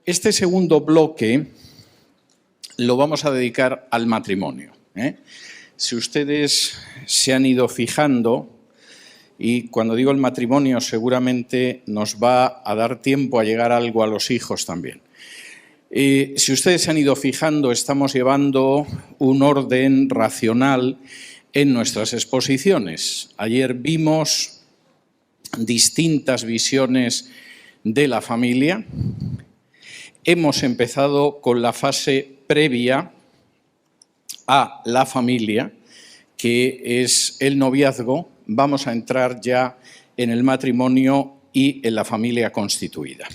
Este segundo bloque lo vamos a dedicar al matrimonio. Si ustedes se han ido fijando, y cuando digo el matrimonio seguramente nos va a dar tiempo a llegar algo a los hijos también. Si ustedes se han ido fijando, estamos llevando un orden racional en nuestras exposiciones. Ayer vimos distintas visiones de la familia. Hemos empezado con la fase previa a la familia, que es el noviazgo. Vamos a entrar ya en el matrimonio y en la familia constituida.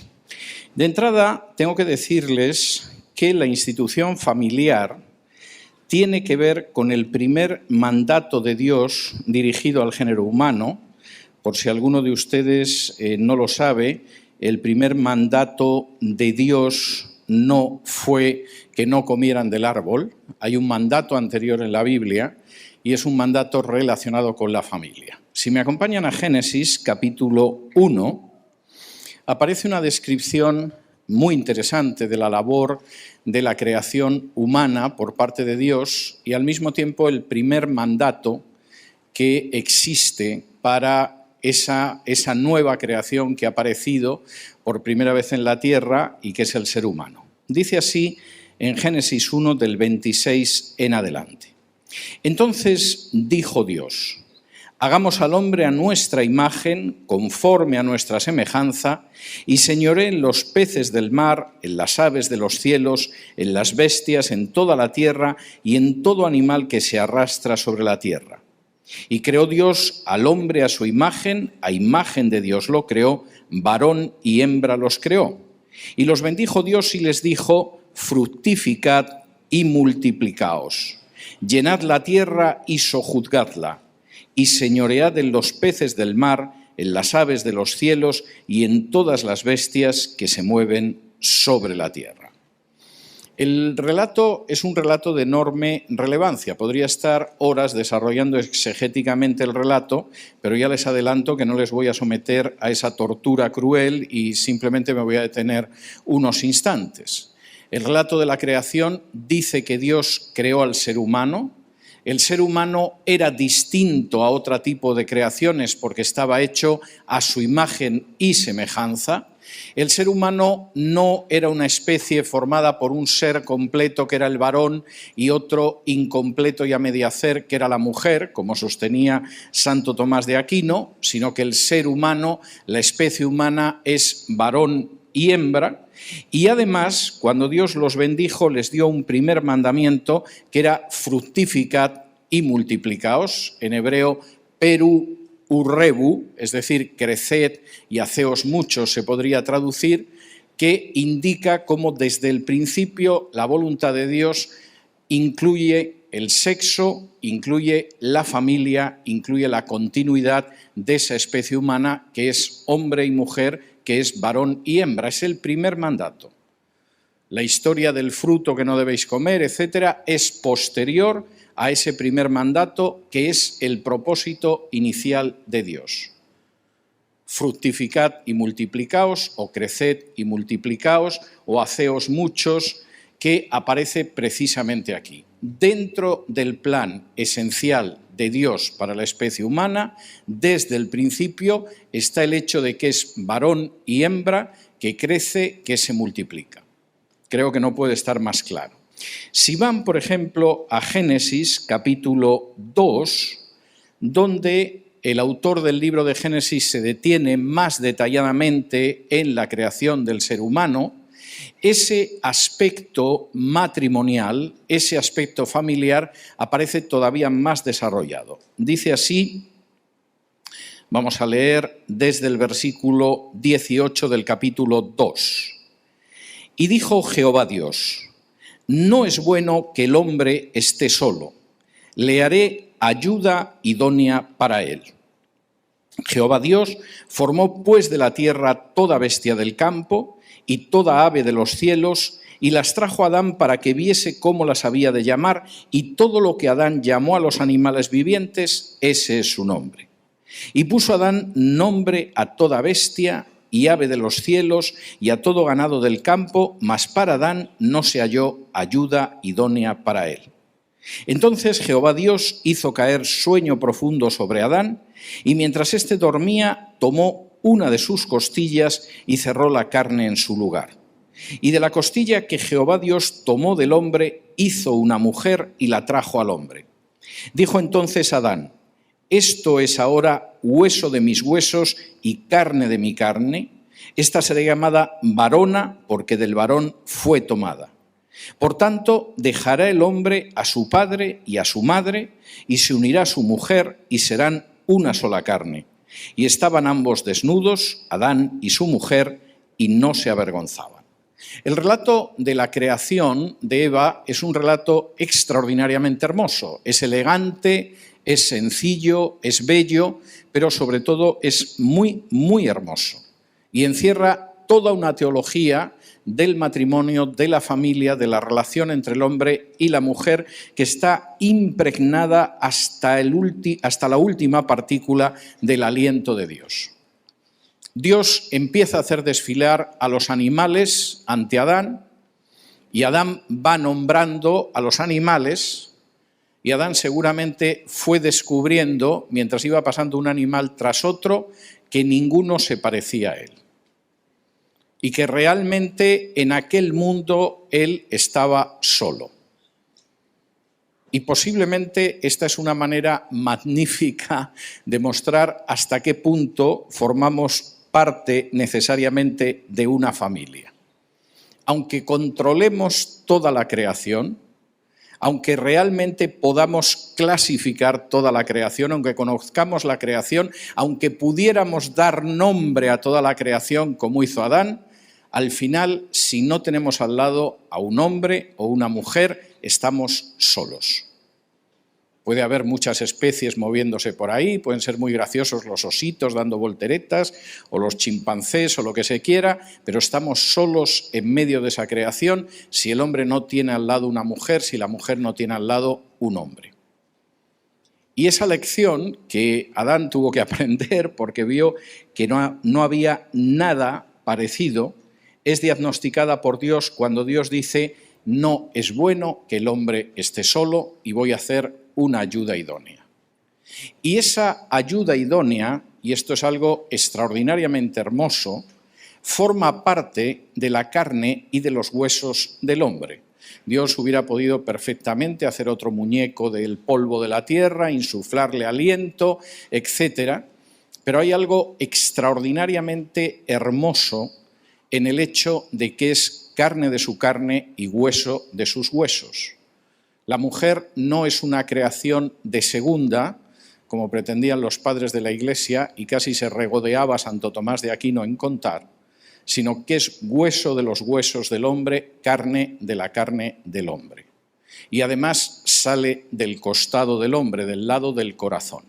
De entrada, tengo que decirles que la institución familiar tiene que ver con el primer mandato de Dios dirigido al género humano. Por si alguno de ustedes no lo sabe, el primer mandato de Dios no fue que no comieran del árbol. Hay un mandato anterior en la Biblia y es un mandato relacionado con la familia. Si me acompañan a Génesis, capítulo 1, aparece una descripción muy interesante de la labor de la creación humana por parte de Dios y al mismo tiempo el primer mandato que existe para esa nueva creación que ha aparecido por primera vez en la tierra y que es el ser humano. Dice así en Génesis 1 del 26 en adelante. Entonces dijo Dios: hagamos al hombre a nuestra imagen, conforme a nuestra semejanza, y señoree en los peces del mar, en las aves de los cielos, en las bestias, en toda la tierra y en todo animal que se arrastra sobre la tierra. Y creó Dios al hombre a su imagen de Dios lo creó, varón y hembra los creó. Y los bendijo Dios y les dijo: fructificad y multiplicaos, llenad la tierra y sojuzgadla, y señoread en los peces del mar, en las aves de los cielos y en todas las bestias que se mueven sobre la tierra. El relato es un relato de enorme relevancia. Podría estar horas desarrollando exegéticamente el relato, pero ya les adelanto que no les voy a someter a esa tortura cruel y simplemente me voy a detener unos instantes. El relato de la creación dice que Dios creó al ser humano. El ser humano era distinto a otro tipo de creaciones porque estaba hecho a su imagen y semejanza. El ser humano no era una especie formada por un ser completo que era el varón y otro incompleto y a medio hacer que era la mujer, como sostenía Santo Tomás de Aquino, sino que el ser humano, la especie humana, es varón y hembra. Y además, cuando Dios los bendijo, les dio un primer mandamiento que era fructificad y multiplicaos, en hebreo peru urrebu, es decir, creced y haceos muchos se podría traducir, que indica cómo desde el principio la voluntad de Dios incluye el sexo, incluye la familia, incluye la continuidad de esa especie humana que es hombre y mujer, que es varón y hembra. Es el primer mandato. La historia del fruto que no debéis comer, etcétera, es posterior a ese primer mandato que es el propósito inicial de Dios. Fructificad y multiplicaos, o creced y multiplicaos, o haceos muchos, que aparece precisamente aquí. Dentro del plan esencial de Dios para la especie humana, desde el principio está el hecho de que es varón y hembra, que crece, que se multiplica. Creo que no puede estar más claro. Si van, por ejemplo, a Génesis, capítulo 2, donde el autor del libro de Génesis se detiene más detalladamente en la creación del ser humano, ese aspecto matrimonial, ese aspecto familiar, aparece todavía más desarrollado. Dice así, vamos a leer desde el versículo 18 del capítulo 2. Y dijo Jehová Dios: no es bueno que el hombre esté solo, le haré ayuda idónea para él. Jehová Dios formó pues de la tierra toda bestia del campo y toda ave de los cielos y las trajo a Adán para que viese cómo las había de llamar, y todo lo que Adán llamó a los animales vivientes, ese es su nombre. Y puso Adán nombre a toda bestia y ave de los cielos y a todo ganado del campo, mas para Adán no se halló ayuda idónea para él. Entonces Jehová Dios hizo caer sueño profundo sobre Adán, y mientras éste dormía, tomó una de sus costillas y cerró la carne en su lugar. Y de la costilla que Jehová Dios tomó del hombre, hizo una mujer y la trajo al hombre. Dijo entonces Adán: esto es ahora hueso de mis huesos y carne de mi carne. Esta será llamada varona, porque del varón fue tomada. Por tanto, dejará el hombre a su padre y a su madre, y se unirá a su mujer, y serán una sola carne. Y estaban ambos desnudos, Adán y su mujer, y no se avergonzaban. El relato de la creación de Eva es un relato extraordinariamente hermoso. Es elegante, es sencillo, es bello, pero sobre todo es muy, muy hermoso. Y encierra toda una teología del matrimonio, de la familia, de la relación entre el hombre y la mujer, que está impregnada hasta la última partícula del aliento de Dios. Dios empieza a hacer desfilar a los animales ante Adán, y Adán va nombrando a los animales, y Adán seguramente fue descubriendo, mientras iba pasando un animal tras otro, que ninguno se parecía a él. Y que realmente en aquel mundo él estaba solo. Y posiblemente esta es una manera magnífica de mostrar hasta qué punto formamos parte necesariamente de una familia. Aunque controlemos toda la creación, aunque realmente podamos clasificar toda la creación, aunque conozcamos la creación, aunque pudiéramos dar nombre a toda la creación como hizo Adán, al final, si no tenemos al lado a un hombre o una mujer, estamos solos. Puede haber muchas especies moviéndose por ahí, pueden ser muy graciosos los ositos dando volteretas o los chimpancés o lo que se quiera, pero estamos solos en medio de esa creación si el hombre no tiene al lado una mujer, si la mujer no tiene al lado un hombre. Y esa lección que Adán tuvo que aprender porque vio que no había nada parecido, es diagnosticada por Dios cuando Dios dice: no es bueno que el hombre esté solo y voy a hacer una ayuda idónea. Y esa ayuda idónea, y esto es algo extraordinariamente hermoso, forma parte de la carne y de los huesos del hombre. Dios hubiera podido perfectamente hacer otro muñeco del polvo de la tierra, insuflarle aliento, etc. Pero hay algo extraordinariamente hermoso en el hecho de que es carne de su carne y hueso de sus huesos. La mujer no es una creación de segunda, como pretendían los padres de la Iglesia, y casi se regodeaba Santo Tomás de Aquino en contar, sino que es hueso de los huesos del hombre, carne de la carne del hombre. Y además sale del costado del hombre, del lado del corazón.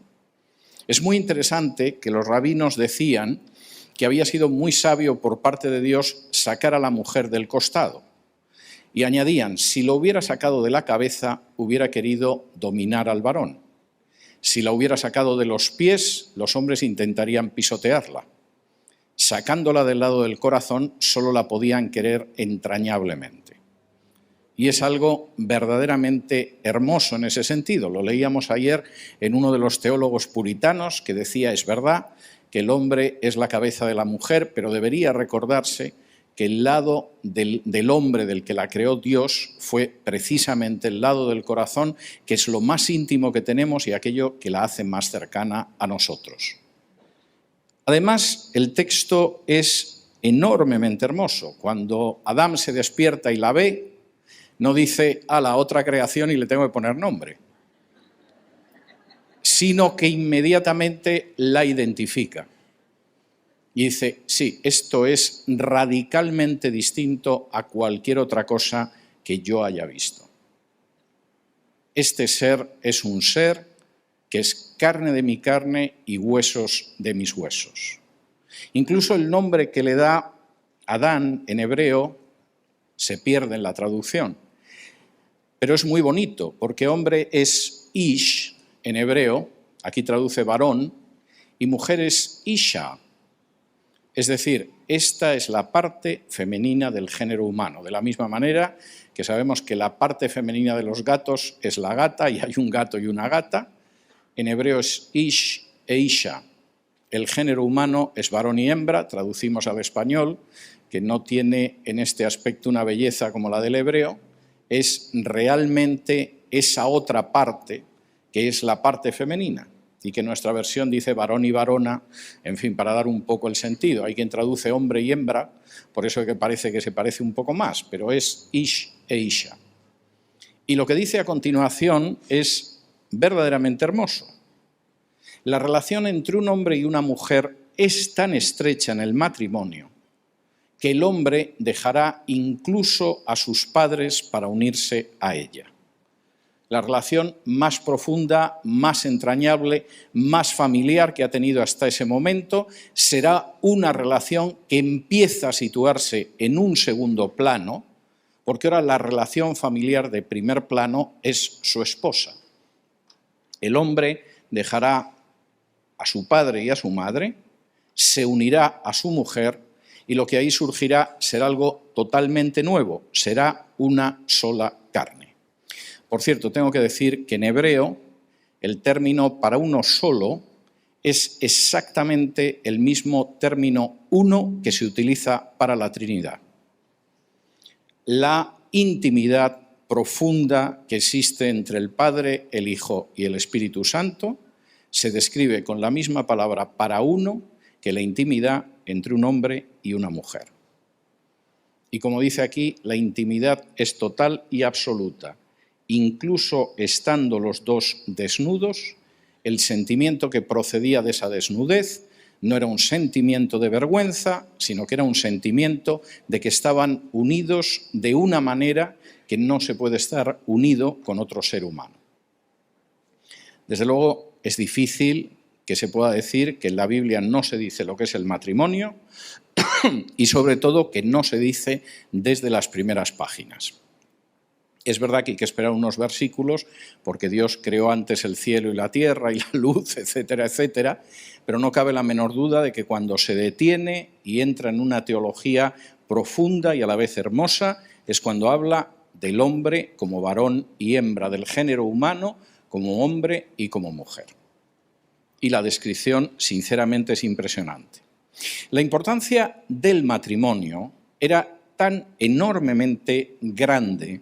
Es muy interesante que los rabinos decían que había sido muy sabio por parte de Dios sacar a la mujer del costado. Y añadían: si lo hubiera sacado de la cabeza, hubiera querido dominar al varón. Si la hubiera sacado de los pies, los hombres intentarían pisotearla. Sacándola del lado del corazón, solo la podían querer entrañablemente. Y es algo verdaderamente hermoso en ese sentido. Lo leíamos ayer en uno de los teólogos puritanos que decía: es verdad que el hombre es la cabeza de la mujer, pero debería recordarse que el lado del hombre del que la creó Dios fue precisamente el lado del corazón, que es lo más íntimo que tenemos y aquello que la hace más cercana a nosotros. Además, el texto es enormemente hermoso. Cuando Adán se despierta y la ve, no dice: a la otra creación y le tengo que poner nombre, sino que inmediatamente la identifica. Y dice: sí, esto es radicalmente distinto a cualquier otra cosa que yo haya visto. Este ser es un ser que es carne de mi carne y huesos de mis huesos. Incluso el nombre que le da Adán en hebreo se pierde en la traducción. Pero es muy bonito, porque hombre es ish en hebreo, aquí traduce varón, y mujer es isha. Es decir, esta es la parte femenina del género humano, de la misma manera que sabemos que la parte femenina de los gatos es la gata y hay un gato y una gata. En hebreo es ish e isha. El género humano es varón y hembra, traducimos al español, que no tiene en este aspecto una belleza como la del hebreo, es realmente esa otra parte que es la parte femenina y que nuestra versión dice varón y varona, en fin, para dar un poco el sentido. Hay quien traduce hombre y hembra, por eso que parece que se parece un poco más, pero es ish e isha. Y lo que dice a continuación es verdaderamente hermoso. La relación entre un hombre y una mujer es tan estrecha en el matrimonio que el hombre dejará incluso a sus padres para unirse a ella. La relación más profunda, más entrañable, más familiar que ha tenido hasta ese momento será una relación que empieza a situarse en un segundo plano, porque ahora la relación familiar de primer plano es su esposa. El hombre dejará a su padre y a su madre, se unirá a su mujer y lo que ahí surgirá será algo totalmente nuevo, será una sola carne. Por cierto, tengo que decir que en hebreo el término para uno solo es exactamente el mismo término uno que se utiliza para la Trinidad. La intimidad profunda que existe entre el Padre, el Hijo y el Espíritu Santo se describe con la misma palabra para uno que la intimidad entre un hombre y una mujer. Y como dice aquí, la intimidad es total y absoluta. Incluso estando los dos desnudos, el sentimiento que procedía de esa desnudez no era un sentimiento de vergüenza, sino que era un sentimiento de que estaban unidos de una manera que no se puede estar unido con otro ser humano. Desde luego, es difícil que se pueda decir que en la Biblia no se dice lo que es el matrimonio y sobre todo que no se dice desde las primeras páginas. Es verdad que hay que esperar unos versículos porque Dios creó antes el cielo y la tierra y la luz, etcétera, etcétera, pero no cabe la menor duda de que cuando se detiene y entra en una teología profunda y a la vez hermosa es cuando habla del hombre como varón y hembra, del género humano como hombre y como mujer. Y la descripción, sinceramente, es impresionante. La importancia del matrimonio era tan enormemente grande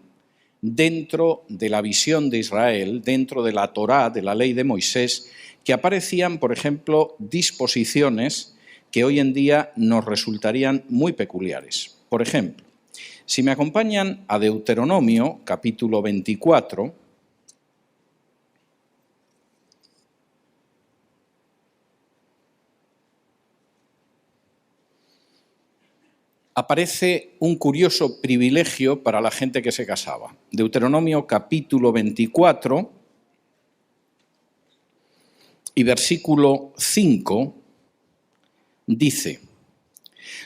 dentro de la visión de Israel, dentro de la Torá, de la ley de Moisés, que aparecían, por ejemplo, disposiciones que hoy en día nos resultarían muy peculiares. Por ejemplo, si me acompañan a Deuteronomio, capítulo 24, aparece un curioso privilegio para la gente que se casaba. Deuteronomio capítulo 24 y versículo 5 dice: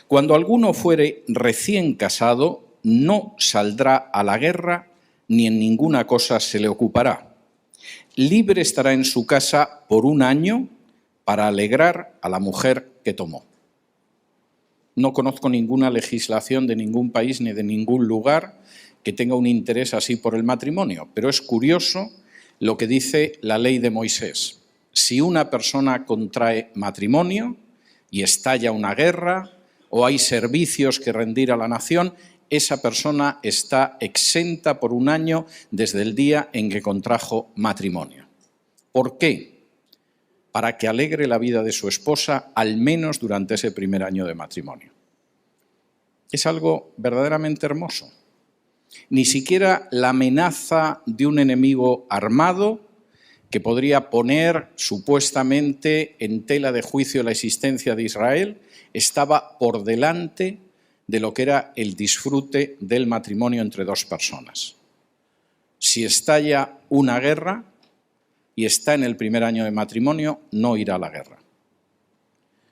«Cuando alguno fuere recién casado, no saldrá a la guerra ni en ninguna cosa se le ocupará. Libre estará en su casa por 1 año para alegrar a la mujer que tomó». No conozco ninguna legislación de ningún país ni de ningún lugar que tenga un interés así por el matrimonio, pero es curioso lo que dice la ley de Moisés. Si una persona contrae matrimonio y estalla una guerra o hay servicios que rendir a la nación, esa persona está exenta por 1 año desde el día en que contrajo matrimonio. ¿Por qué? Para que alegre la vida de su esposa, al menos durante ese primer año de matrimonio. Es algo verdaderamente hermoso. Ni siquiera la amenaza de un enemigo armado que podría poner supuestamente en tela de juicio la existencia de Israel estaba por delante de lo que era el disfrute del matrimonio entre dos personas. Si estalla una guerra y está en el primer año de matrimonio, no irá a la guerra.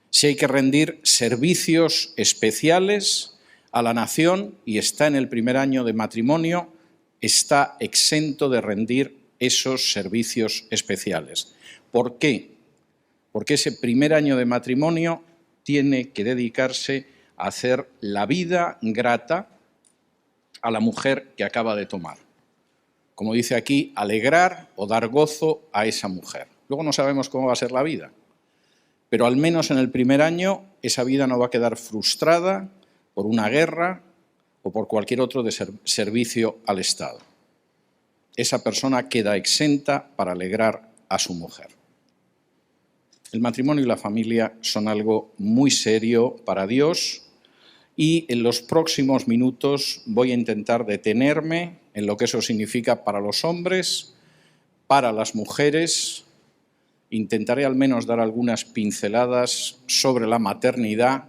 Si hay que rendir servicios especiales a la nación y está en el primer año de matrimonio, está exento de rendir esos servicios especiales. ¿Por qué? Porque ese primer año de matrimonio tiene que dedicarse a hacer la vida grata a la mujer que acaba de tomar. Como dice aquí, alegrar o dar gozo a esa mujer. Luego no sabemos cómo va a ser la vida, pero al menos en el primer año esa vida no va a quedar frustrada por una guerra o por cualquier otro servicio al Estado. Esa persona queda exenta para alegrar a su mujer. El matrimonio y la familia son algo muy serio para Dios y en los próximos minutos voy a intentar detenerme en lo que eso significa para los hombres, para las mujeres. Intentaré al menos dar algunas pinceladas sobre la maternidad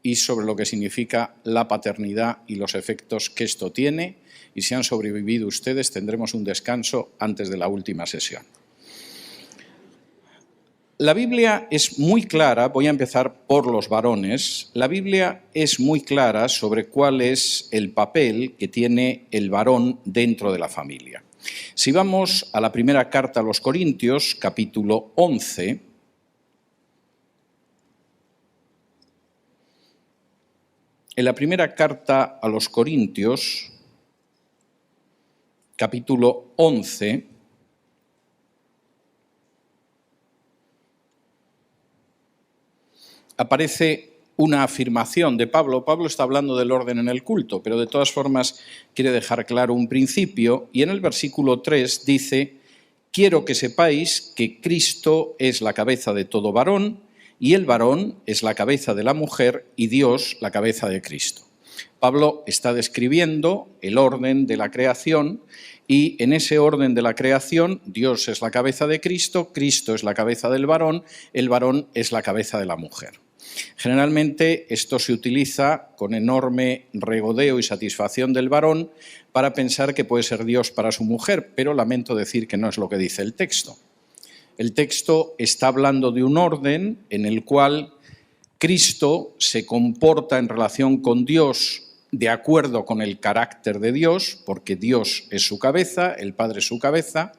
y sobre lo que significa la paternidad y los efectos que esto tiene. Y si han sobrevivido ustedes, tendremos un descanso antes de la última sesión. La Biblia es muy clara, voy a empezar por los varones, la Biblia es muy clara sobre cuál es el papel que tiene el varón dentro de la familia. Si vamos a la primera carta a los Corintios, capítulo 11, en la primera carta a los Corintios, capítulo 11, aparece una afirmación de Pablo. Pablo está hablando del orden en el culto, pero de todas formas quiere dejar claro un principio, y en el versículo 3 dice: quiero que sepáis que Cristo es la cabeza de todo varón, y el varón es la cabeza de la mujer, y Dios la cabeza de Cristo. Pablo está describiendo el orden de la creación, y en ese orden de la creación Dios es la cabeza de Cristo, Cristo es la cabeza del varón, el varón es la cabeza de la mujer. Generalmente esto se utiliza con enorme regodeo y satisfacción del varón para pensar que puede ser Dios para su mujer, pero lamento decir que no es lo que dice el texto. El texto está hablando de un orden en el cual Cristo se comporta en relación con Dios de acuerdo con el carácter de Dios, porque Dios es su cabeza, el Padre es su cabeza.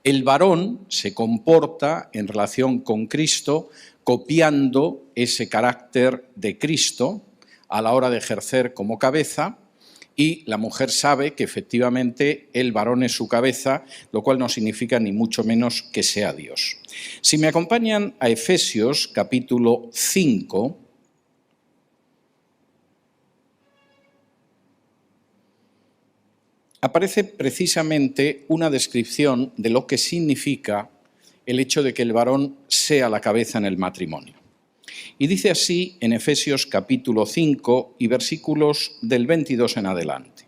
El varón se comporta en relación con Cristo copiando ese carácter de Cristo a la hora de ejercer como cabeza, y la mujer sabe que efectivamente el varón es su cabeza, lo cual no significa ni mucho menos que sea Dios. Si me acompañan a Efesios capítulo 5, aparece precisamente una descripción de lo que significa el hecho de que el varón sea la cabeza en el matrimonio. Y dice así en Efesios capítulo 5 y versículos del 22 en adelante: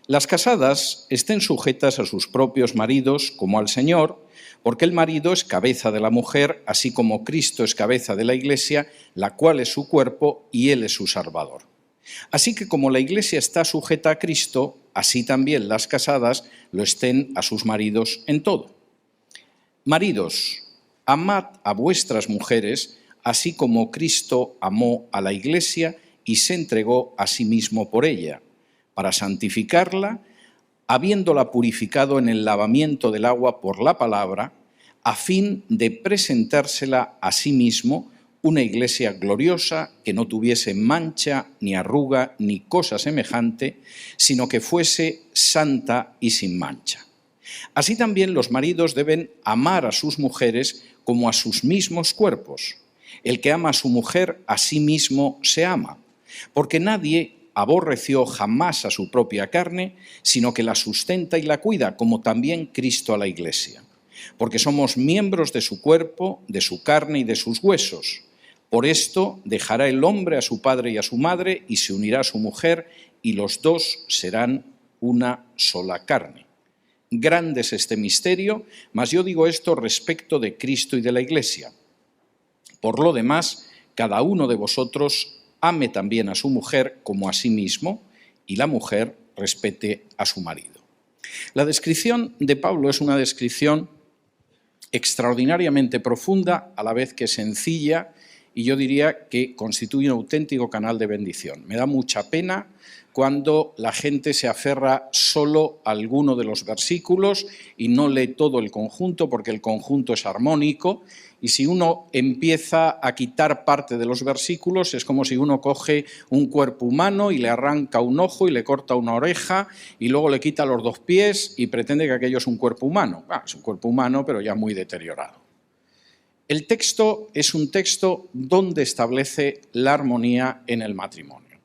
las casadas estén sujetas a sus propios maridos como al Señor, porque el marido es cabeza de la mujer, así como Cristo es cabeza de la Iglesia, la cual es su cuerpo y Él es su Salvador. Así que como la Iglesia está sujeta a Cristo, así también las casadas lo estén a sus maridos en todo. Maridos, amad a vuestras mujeres, así como Cristo amó a la Iglesia y se entregó a sí mismo por ella, para santificarla, habiéndola purificado en el lavamiento del agua por la palabra, a fin de presentársela a sí mismo una Iglesia gloriosa, que no tuviese mancha, ni arruga, ni cosa semejante, sino que fuese santa y sin mancha. Así también los maridos deben amar a sus mujeres como a sus mismos cuerpos. El que ama a su mujer, a sí mismo se ama, porque nadie aborreció jamás a su propia carne, sino que la sustenta y la cuida, como también Cristo a la Iglesia. Porque somos miembros de su cuerpo, de su carne y de sus huesos. Por esto dejará el hombre a su padre y a su madre, y se unirá a su mujer, y los dos serán una sola carne. Grande es este misterio, mas yo digo esto respecto de Cristo y de la Iglesia. Por lo demás, cada uno de vosotros ame también a su mujer como a sí mismo, y la mujer respete a su marido. La descripción de Pablo es una descripción extraordinariamente profunda, a la vez que sencilla y yo diría que constituye un auténtico canal de bendición. Me da mucha pena cuando la gente se aferra solo a alguno de los versículos y no lee todo el conjunto, porque el conjunto es armónico, y si uno empieza a quitar parte de los versículos es como si uno coge un cuerpo humano y le arranca un ojo y le corta una oreja y luego le quita los 2 pies y pretende que aquello es un cuerpo humano. Es un cuerpo humano, pero ya muy deteriorado. El texto es un texto donde establece la armonía en el matrimonio.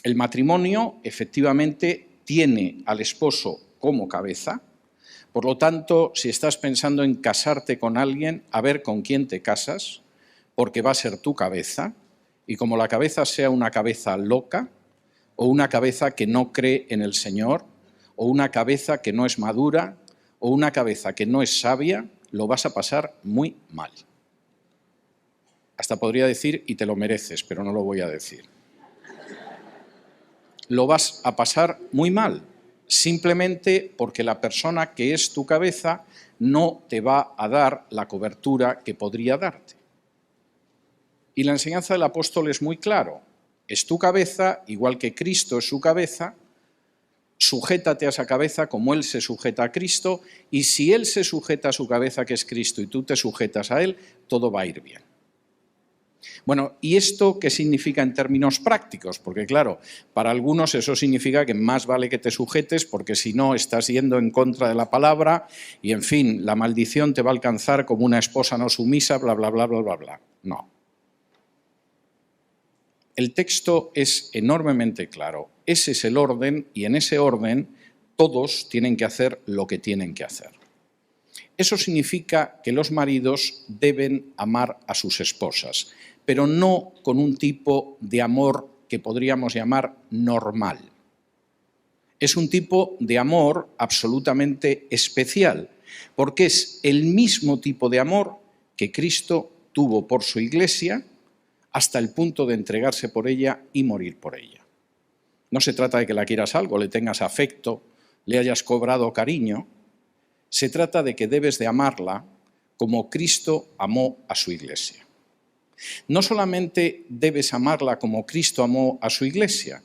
El matrimonio, efectivamente, tiene al esposo como cabeza. Por lo tanto, si estás pensando en casarte con alguien, a ver con quién te casas, porque va a ser tu cabeza, y como la cabeza sea una cabeza loca, o una cabeza que no cree en el Señor, o una cabeza que no es madura, o una cabeza que no es sabia, lo vas a pasar muy mal. Hasta podría decir, y te lo mereces, pero no lo voy a decir. Lo vas a pasar muy mal, simplemente porque la persona que es tu cabeza no te va a dar la cobertura que podría darte. Y la enseñanza del apóstol es muy claro. Es tu cabeza, igual que Cristo es su cabeza, sujétate a esa cabeza como Él se sujeta a Cristo, y si Él se sujeta a su cabeza, que es Cristo, y tú te sujetas a Él, todo va a ir bien. Bueno, ¿y esto qué significa en términos prácticos? Porque claro, para algunos eso significa que más vale que te sujetes porque si no estás yendo en contra de la palabra y, en fin, la maldición te va a alcanzar como una esposa no sumisa, bla, bla, bla, bla, bla, bla. No. El texto es enormemente claro. Ese es el orden y en ese orden todos tienen que hacer lo que tienen que hacer. Eso significa que los maridos deben amar a sus esposas, pero no con un tipo de amor que podríamos llamar normal. Es un tipo de amor absolutamente especial, porque es el mismo tipo de amor que Cristo tuvo por su Iglesia hasta el punto de entregarse por ella y morir por ella. No se trata de que la quieras algo, le tengas afecto, le hayas cobrado cariño. Se trata de que debes de amarla como Cristo amó a su Iglesia. No solamente debes amarla como Cristo amó a su Iglesia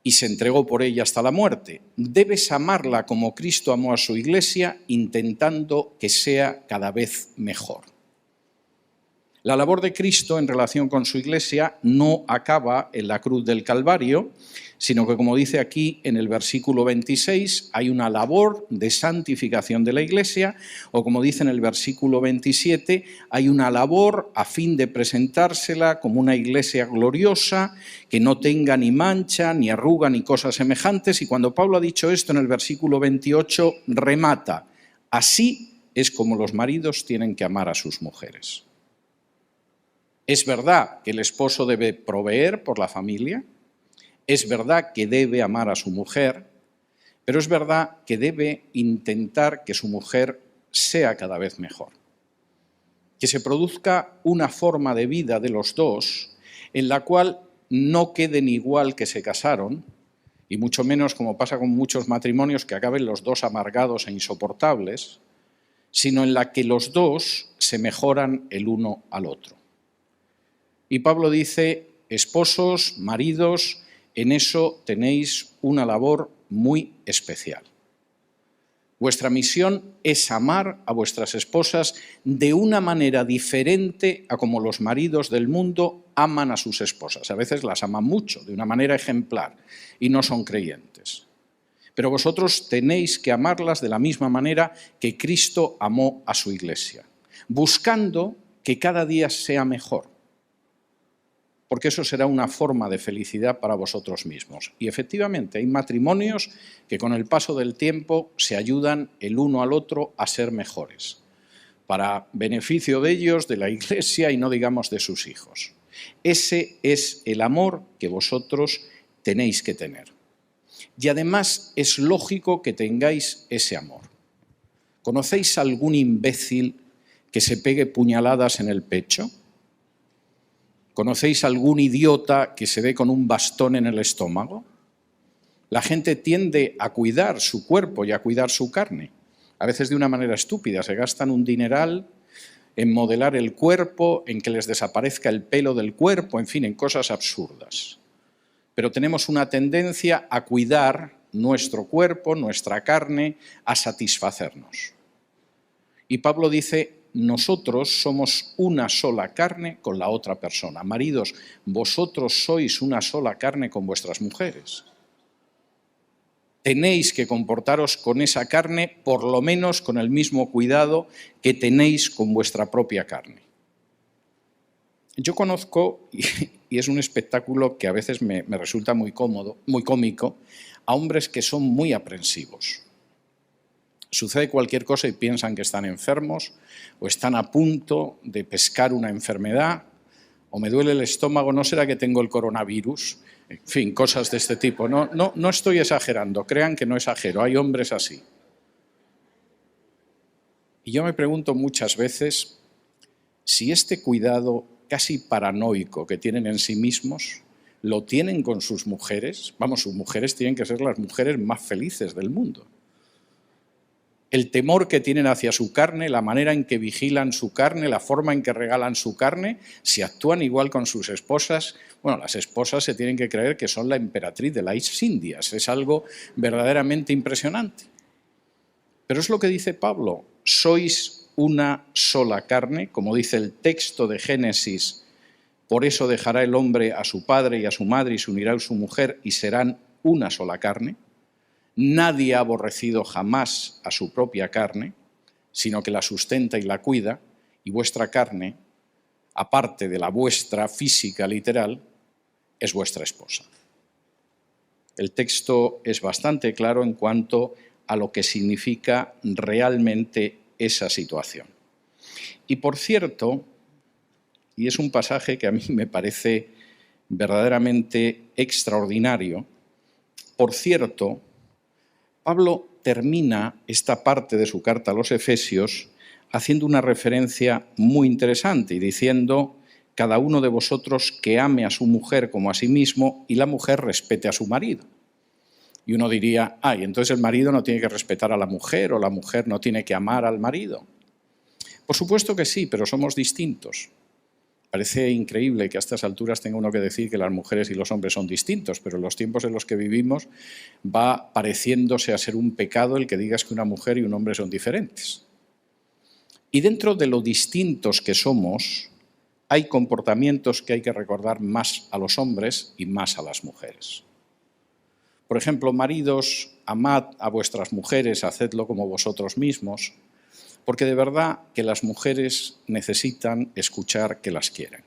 y se entregó por ella hasta la muerte, debes amarla como Cristo amó a su Iglesia intentando que sea cada vez mejor. La labor de Cristo en relación con su Iglesia no acaba en la cruz del Calvario, sino que, como dice aquí en el versículo 26, hay una labor de santificación de la Iglesia, o como dice en el versículo 27, hay una labor a fin de presentársela como una Iglesia gloriosa, que no tenga ni mancha, ni arruga, ni cosas semejantes. Y cuando Pablo ha dicho esto en el versículo 28, remata: así es como los maridos tienen que amar a sus mujeres. Es verdad que el esposo debe proveer por la familia, es verdad que debe amar a su mujer, pero es verdad que debe intentar que su mujer sea cada vez mejor. Que se produzca una forma de vida de los dos en la cual no queden igual que se casaron, y mucho menos, como pasa con muchos matrimonios, que acaben los dos amargados e insoportables, sino en la que los dos se mejoran el uno al otro. Y Pablo dice: esposos, maridos, en eso tenéis una labor muy especial. Vuestra misión es amar a vuestras esposas de una manera diferente a como los maridos del mundo aman a sus esposas. A veces las aman mucho, de una manera ejemplar, y no son creyentes. Pero vosotros tenéis que amarlas de la misma manera que Cristo amó a su Iglesia, buscando que cada día sea mejor. Porque eso será una forma de felicidad para vosotros mismos. Y efectivamente hay matrimonios que con el paso del tiempo se ayudan el uno al otro a ser mejores, para beneficio de ellos, de la Iglesia y no digamos de sus hijos. Ese es el amor que vosotros tenéis que tener. Y además es lógico que tengáis ese amor. ¿Conocéis algún imbécil que se pegue puñaladas en el pecho? ¿Conocéis algún idiota que se dé con un bastón en el estómago? La gente tiende a cuidar su cuerpo y a cuidar su carne. A veces de una manera estúpida, se gastan un dineral en modelar el cuerpo, en que les desaparezca el pelo del cuerpo, en fin, en cosas absurdas. Pero tenemos una tendencia a cuidar nuestro cuerpo, nuestra carne, a satisfacernos. Y Pablo dice, nosotros somos una sola carne con la otra persona. Maridos, vosotros sois una sola carne con vuestras mujeres. Tenéis que comportaros con esa carne por lo menos con el mismo cuidado que tenéis con vuestra propia carne. Yo conozco, y es un espectáculo que a veces me resulta muy cómodo, muy cómico, a hombres que son muy aprensivos. Sucede cualquier cosa y piensan que están enfermos o están a punto de pescar una enfermedad o me duele el estómago, ¿no será que tengo el coronavirus? En fin, cosas de este tipo. No estoy exagerando, crean que no exagero, hay hombres así. Y yo me pregunto muchas veces si este cuidado casi paranoico que tienen en sí mismos lo tienen con sus mujeres. Vamos, sus mujeres tienen que ser las mujeres más felices del mundo. El temor que tienen hacia su carne, la manera en que vigilan su carne, la forma en que regalan su carne, si actúan igual con sus esposas, bueno, las esposas se tienen que creer que son la emperatriz de las Indias. Es algo verdaderamente impresionante. Pero es lo que dice Pablo, sois una sola carne, como dice el texto de Génesis, por eso dejará el hombre a su padre y a su madre y se unirá a su mujer y serán una sola carne. Nadie ha aborrecido jamás a su propia carne, sino que la sustenta y la cuida, y vuestra carne, aparte de la vuestra física literal, es vuestra esposa. El texto es bastante claro en cuanto a lo que significa realmente esa situación. Y por cierto, y es un pasaje que a mí me parece verdaderamente extraordinario, por cierto, Pablo termina esta parte de su carta a los Efesios haciendo una referencia muy interesante y diciendo, cada uno de vosotros que ame a su mujer como a sí mismo y la mujer respete a su marido. Y uno diría, y entonces el marido no tiene que respetar a la mujer o la mujer no tiene que amar al marido. Por supuesto que sí, pero somos distintos. Parece increíble que a estas alturas tenga uno que decir que las mujeres y los hombres son distintos, pero en los tiempos en los que vivimos va pareciéndose a ser un pecado el que digas que una mujer y un hombre son diferentes. Y dentro de lo distintos que somos, hay comportamientos que hay que recordar más a los hombres y más a las mujeres. Por ejemplo, maridos, amad a vuestras mujeres, hacedlo como vosotros mismos, porque de verdad que las mujeres necesitan escuchar que las quieren.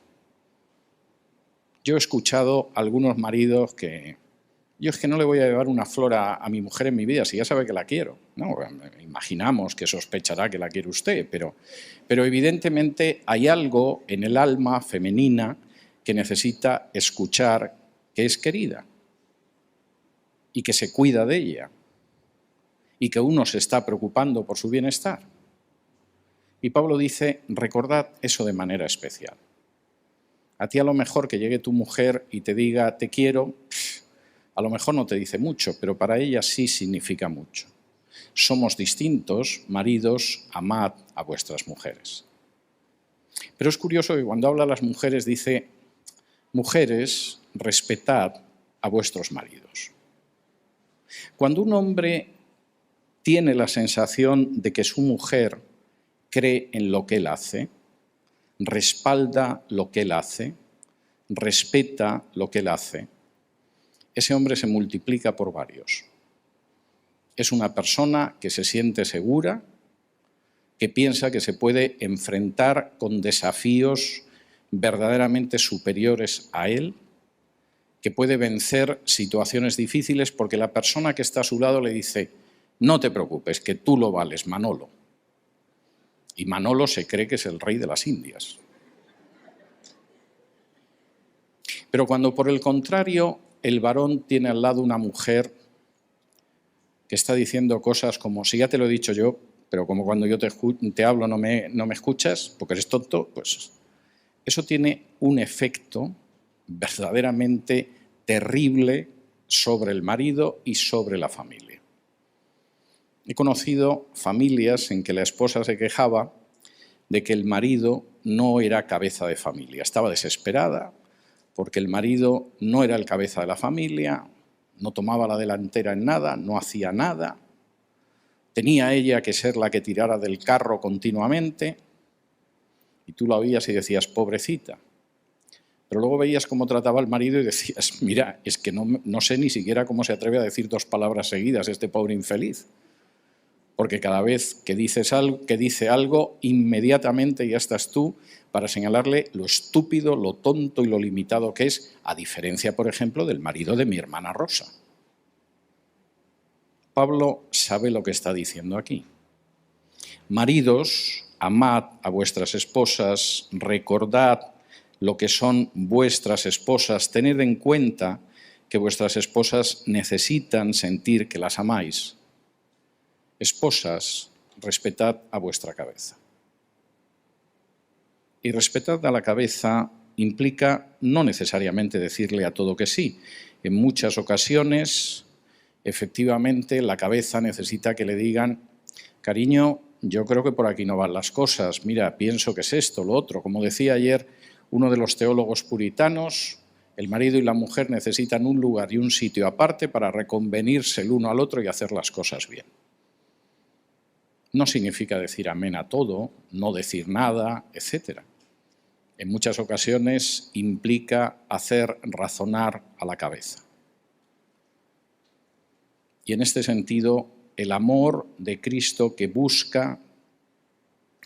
Yo he escuchado a algunos maridos que yo es que no le voy a llevar una flor a mi mujer en mi vida, si ya sabe que la quiero. No, imaginamos que sospechará que la quiere usted, pero evidentemente hay algo en el alma femenina que necesita escuchar que es querida y que se cuida de ella y que uno se está preocupando por su bienestar. Y Pablo dice, recordad eso de manera especial. A ti a lo mejor que llegue tu mujer y te diga te quiero, a lo mejor no te dice mucho, pero para ella sí significa mucho. Somos distintos, maridos, amad a vuestras mujeres. Pero es curioso que cuando habla a las mujeres dice, mujeres, respetad a vuestros maridos. Cuando un hombre tiene la sensación de que su mujer cree en lo que él hace, respalda lo que él hace, respeta lo que él hace, ese hombre se multiplica por varios. Es una persona que se siente segura, que piensa que se puede enfrentar con desafíos verdaderamente superiores a él, que puede vencer situaciones difíciles porque la persona que está a su lado le dice, no te preocupes, que tú lo vales, Manolo. Y Manolo se cree que es el rey de las Indias. Pero cuando por el contrario el varón tiene al lado una mujer que está diciendo cosas como, si ya te lo he dicho yo, pero como cuando yo te hablo no me escuchas porque eres tonto, pues eso tiene un efecto verdaderamente terrible sobre el marido y sobre la familia. He conocido familias en que la esposa se quejaba de que el marido no era cabeza de familia. Estaba desesperada porque el marido no era el cabeza de la familia, no tomaba la delantera en nada, no hacía nada. Tenía ella que ser la que tirara del carro continuamente y tú la veías y decías, pobrecita. Pero luego veías cómo trataba al marido y decías, mira, es que no sé ni siquiera cómo se atreve a decir 2 palabras seguidas este pobre infeliz. Porque cada vez que dice algo, inmediatamente ya estás tú para señalarle lo estúpido, lo tonto y lo limitado que es, a diferencia, por ejemplo, del marido de mi hermana Rosa. Pablo sabe lo que está diciendo aquí. Maridos, amad a vuestras esposas, recordad lo que son vuestras esposas, tened en cuenta que vuestras esposas necesitan sentir que las amáis. Esposas, respetad a vuestra cabeza. Y respetad a la cabeza implica no necesariamente decirle a todo que sí. En muchas ocasiones, efectivamente, la cabeza necesita que le digan, cariño, yo creo que por aquí no van las cosas, mira, pienso que es esto, lo otro. Como decía ayer uno de los teólogos puritanos, el marido y la mujer necesitan un lugar y un sitio aparte para reconvenirse el uno al otro y hacer las cosas bien. No significa decir amén a todo, no decir nada, etc. En muchas ocasiones implica hacer razonar a la cabeza. Y en este sentido, el amor de Cristo que busca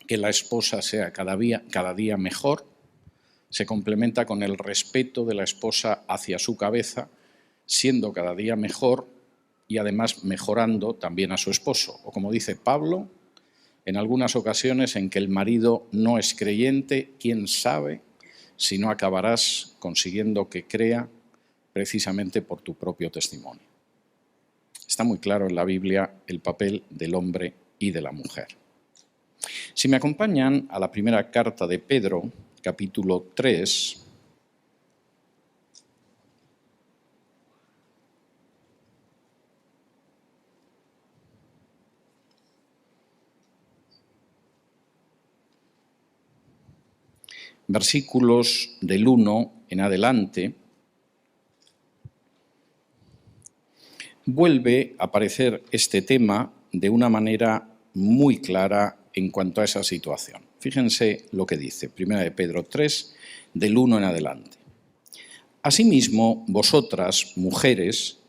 que la esposa sea cada día mejor, se complementa con el respeto de la esposa hacia su cabeza, siendo cada día mejor y además mejorando también a su esposo. O como dice Pablo, en algunas ocasiones en que el marido no es creyente, quién sabe si no acabarás consiguiendo que crea precisamente por tu propio testimonio. Está muy claro en la Biblia el papel del hombre y de la mujer. Si me acompañan a la primera carta de Pedro, capítulo 3, versículos del 1 en adelante, vuelve a aparecer este tema de una manera muy clara en cuanto a esa situación. Fíjense lo que dice, 1 de Pedro 3, del 1 en adelante. Asimismo, vosotras, mujeres,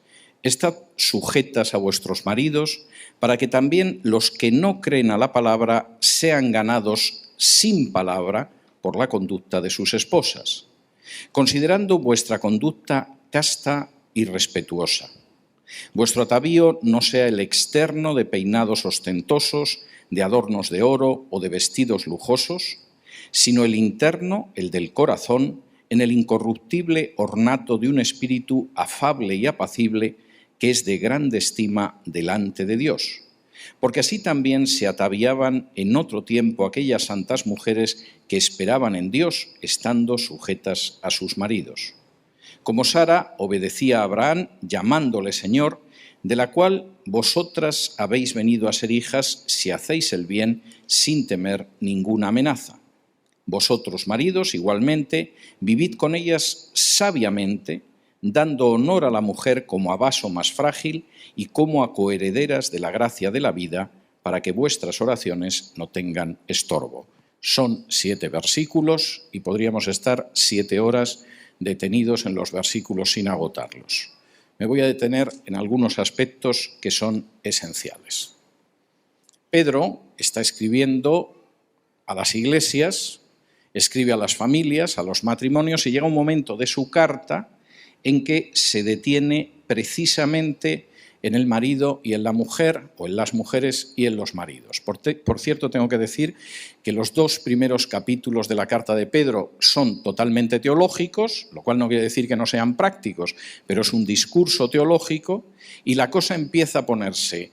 estad sujetas a vuestros maridos, para que también los que no creen a la palabra sean ganados sin palabra por la conducta de sus esposas, considerando vuestra conducta casta y respetuosa. Vuestro atavío no sea el externo de peinados ostentosos, de adornos de oro o de vestidos lujosos, sino el interno, el del corazón, en el incorruptible ornato de un espíritu afable y apacible que es de grande estima delante de Dios. Porque así también se ataviaban en otro tiempo aquellas santas mujeres que esperaban en Dios, estando sujetas a sus maridos. Como Sara obedecía a Abraham, llamándole Señor, de la cual vosotras habéis venido a ser hijas si hacéis el bien sin temer ninguna amenaza. Vosotros, maridos, igualmente, vivid con ellas sabiamente, dando honor a la mujer como a vaso más frágil y como a coherederas de la gracia de la vida, para que vuestras oraciones no tengan estorbo. Son 7 versículos y podríamos estar 7 horas detenidos en los versículos sin agotarlos. Me voy a detener en algunos aspectos que son esenciales. Pedro está escribiendo a las iglesias, escribe a las familias, a los matrimonios, y llega un momento de su carta en que se detiene precisamente en el marido y en la mujer, o en las mujeres y en los maridos. Por cierto, tengo que decir que los 2 primeros capítulos de la carta de Pedro son totalmente teológicos, lo cual no quiere decir que no sean prácticos, pero es un discurso teológico, y la cosa empieza a ponerse